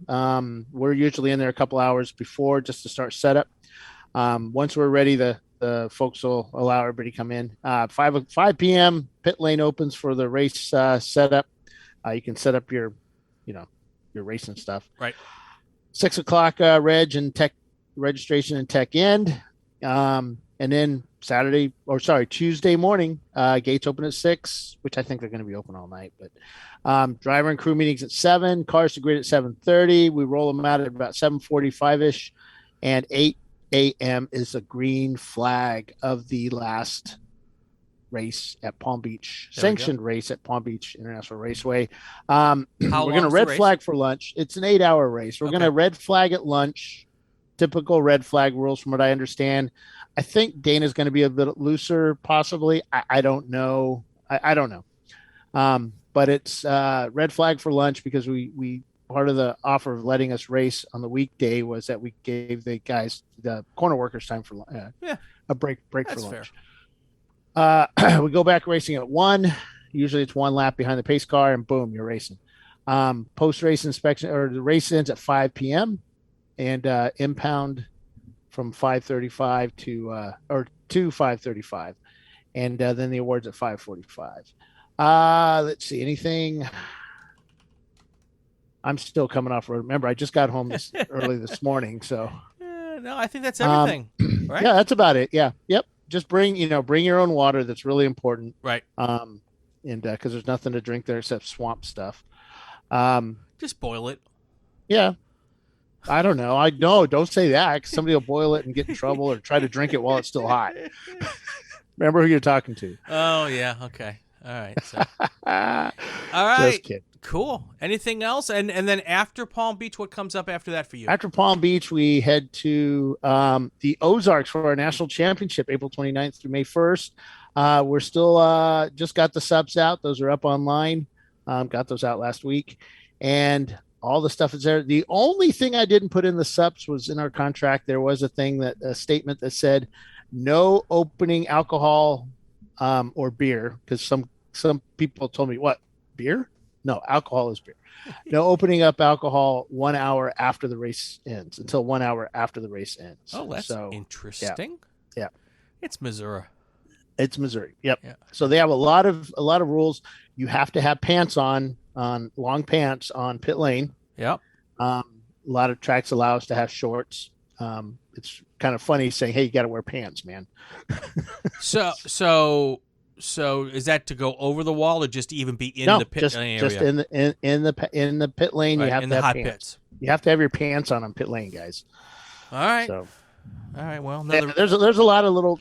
[SPEAKER 2] We're usually in there a couple hours before just to start setup. Once we're ready, the folks will allow everybody to come in. 5 p.m. pit lane opens for the race setup. You can set up your racing stuff.
[SPEAKER 1] Right.
[SPEAKER 2] 6 o'clock reg and tech registration and tech end. And then Tuesday morning, gates open at 6, which I think they're going to be open all night. But driver and crew meetings at 7, cars to grid at 7:30. We roll them out at about 7:45ish, and 8 a.m. is a green flag of the last race at Palm Beach, sanctioned race at Palm Beach International Raceway. We're going to red flag for lunch. It's an 8-hour race. We're going to red flag at lunch. Typical red flag rules from what I understand. I think Dana's going to be a bit looser, possibly. I don't know. I don't know. But it's red flag for lunch because we part of the offer of letting us race on the weekday was that we gave the guys, the corner workers, time for a break for lunch. We go back racing at 1. Usually it's 1 lap behind the pace car, and boom, you're racing. Post race inspection, or the race ends at 5 p.m. and impound from 5:35 to 5:35, and then the awards at 5:45. Let's see, anything. I'm still coming off road. Remember, I just got home early this morning, so.
[SPEAKER 1] No, I think that's everything. Right?
[SPEAKER 2] Yeah, that's about it. Yeah, yep. Just bring your own water. That's really important.
[SPEAKER 1] Right.
[SPEAKER 2] And because there's nothing to drink there except swamp stuff.
[SPEAKER 1] Just boil it.
[SPEAKER 2] Yeah. I don't know. Don't say that, 'cause somebody will boil it and get in trouble, or try to drink it while it's still hot. Remember who you're talking to.
[SPEAKER 1] Oh yeah. Okay. All right. So. All right.
[SPEAKER 2] Just kidding.
[SPEAKER 1] Cool. Anything else? And then after Palm Beach, what comes up after that for you?
[SPEAKER 2] After Palm Beach, we head to the Ozarks for our national championship, April 29th through May 1st. We're still just got the subs out. Those are up online. Got those out last week. And all the stuff is there. The only thing I didn't put in the subs was in our contract. There was a statement that said no opening alcohol or beer, because some people told me, what, beer? No, alcohol is beer. No opening up alcohol 1 hour after the race ends, until 1 hour after the race ends.
[SPEAKER 1] Oh, that's interesting.
[SPEAKER 2] Yeah.
[SPEAKER 1] It's Missouri.
[SPEAKER 2] It's Missouri. Yep.
[SPEAKER 1] Yeah.
[SPEAKER 2] So they have a lot of rules. You have to have pants on long pants on pit lane.
[SPEAKER 1] Yep.
[SPEAKER 2] A lot of tracks allow us to have shorts. It's kind of funny saying, "Hey, you got to wear pants, man."
[SPEAKER 1] So is that to go over the wall, or just to even be in the pit lane area?
[SPEAKER 2] Just in the pit lane.
[SPEAKER 1] Right,
[SPEAKER 2] you have
[SPEAKER 1] in
[SPEAKER 2] to
[SPEAKER 1] the
[SPEAKER 2] have
[SPEAKER 1] hot
[SPEAKER 2] pants.
[SPEAKER 1] pits.
[SPEAKER 2] You have to have your pants on pit lane, guys.
[SPEAKER 1] All right.
[SPEAKER 2] So,
[SPEAKER 1] all right. Well,
[SPEAKER 2] there's a lot of little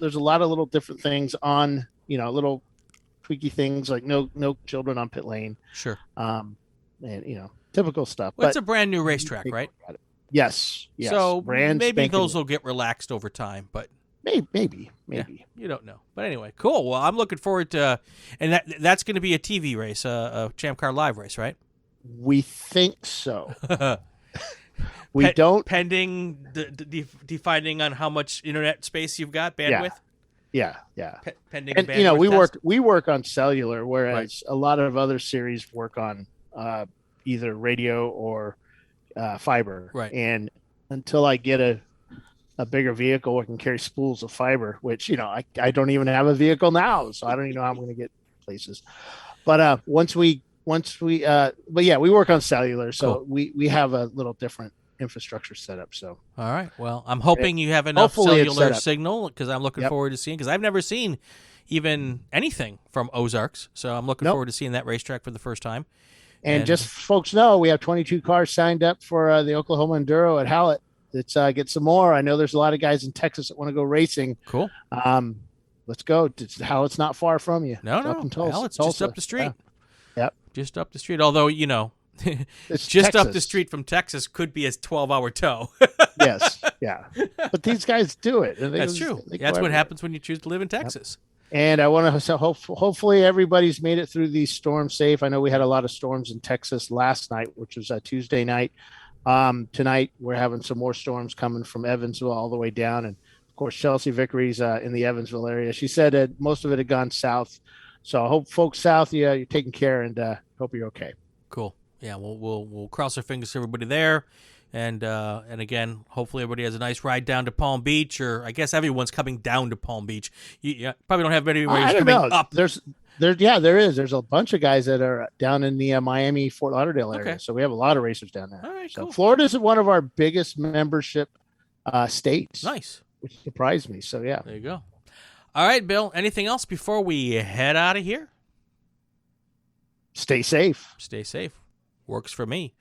[SPEAKER 2] different things on, little tweaky things like no children on pit lane.
[SPEAKER 1] Sure.
[SPEAKER 2] And typical stuff.
[SPEAKER 1] Well,
[SPEAKER 2] but
[SPEAKER 1] it's a brand new racetrack, right?
[SPEAKER 2] Yes.
[SPEAKER 1] So
[SPEAKER 2] brand
[SPEAKER 1] maybe
[SPEAKER 2] spanking
[SPEAKER 1] those will get relaxed over time, but
[SPEAKER 2] maybe.
[SPEAKER 1] Yeah, you don't know. But anyway, cool. Well, I'm looking forward to, and that's going to be a TV race, a ChampCar live race, right?
[SPEAKER 2] We think so. We don't,
[SPEAKER 1] pending defining on how much internet space you've got, bandwidth.
[SPEAKER 2] Yeah.
[SPEAKER 1] Pending
[SPEAKER 2] And
[SPEAKER 1] bandwidth
[SPEAKER 2] we work on cellular, whereas a lot of other series work on either radio or fiber.
[SPEAKER 1] Right.
[SPEAKER 2] And until I get a bigger vehicle where I can carry spools of fiber, which, I don't even have a vehicle now, so I don't even know how I'm going to get places. But we work on cellular, so
[SPEAKER 1] Cool.
[SPEAKER 2] we have a little different infrastructure set up. So
[SPEAKER 1] All right. Well, I'm hoping you have enough
[SPEAKER 2] Hopefully it's
[SPEAKER 1] cellular
[SPEAKER 2] set up.
[SPEAKER 1] signal because I'm looking
[SPEAKER 2] Yep.
[SPEAKER 1] forward to seeing, because I've never seen even anything from Ozarks. So I'm looking
[SPEAKER 2] Nope.
[SPEAKER 1] forward to seeing that racetrack for the first time.
[SPEAKER 2] And just so folks know, we have 22 cars signed up for the Oklahoma Enduro at Hallett. Let's get some more. I know there's a lot of guys in Texas that want to go racing.
[SPEAKER 1] Cool.
[SPEAKER 2] Let's go. Hallett's not far from you.
[SPEAKER 1] No,
[SPEAKER 2] It's up in Tulsa.
[SPEAKER 1] It's just up the street.
[SPEAKER 2] Yeah. Yep.
[SPEAKER 1] Just up the street. Although,
[SPEAKER 2] It's
[SPEAKER 1] just up the
[SPEAKER 2] Texas.
[SPEAKER 1] street from Texas could be a 12-hour tow.
[SPEAKER 2] Yes. Yeah. But these guys do it. And
[SPEAKER 1] That's true.
[SPEAKER 2] they go
[SPEAKER 1] That's what
[SPEAKER 2] everywhere.
[SPEAKER 1] happens when you choose to live in Texas.
[SPEAKER 2] And I want to hopefully everybody's made it through these storms safe. I know we had a lot of storms in Texas last night, which was Tuesday night. Tonight we're having some more storms coming from Evansville all the way down, and of course Chelsea Vickery's in the Evansville area. She said that most of it had gone south, so I hope folks south, you're taking care, and hope you're okay.
[SPEAKER 1] Cool. Yeah, we'll cross our fingers for everybody there. And again, hopefully everybody has a nice ride down to Palm Beach, or I guess everyone's coming down to Palm Beach. You probably don't have many
[SPEAKER 2] I don't
[SPEAKER 1] coming
[SPEAKER 2] know.
[SPEAKER 1] up.
[SPEAKER 2] There is. There's a bunch of guys that are down in the Miami, Fort Lauderdale area.
[SPEAKER 1] Okay.
[SPEAKER 2] So we have a lot of racers down there.
[SPEAKER 1] All right,
[SPEAKER 2] So
[SPEAKER 1] cool.
[SPEAKER 2] Florida's one of our biggest membership states.
[SPEAKER 1] Nice.
[SPEAKER 2] Which surprised me. So yeah.
[SPEAKER 1] There you go. All right, Bill, anything else before we head out of here?
[SPEAKER 2] Stay safe.
[SPEAKER 1] Stay safe. Works for me.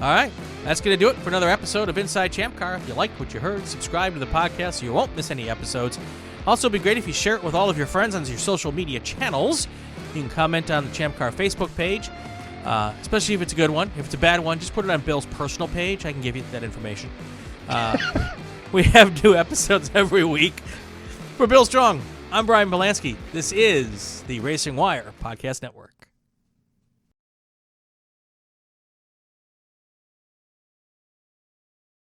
[SPEAKER 1] All right, that's going to do it for another episode of Inside ChampCar. If you liked what you heard, subscribe to the podcast so you won't miss any episodes. Also, it'd be great if you share it with all of your friends on your social media channels. You can comment on the ChampCar Facebook page, especially if it's a good one. If it's a bad one, just put it on Bill's personal page. I can give you that information. We have new episodes every week. For Bill Strong, I'm Brian Belansky. This is the Racing Wire Podcast Network.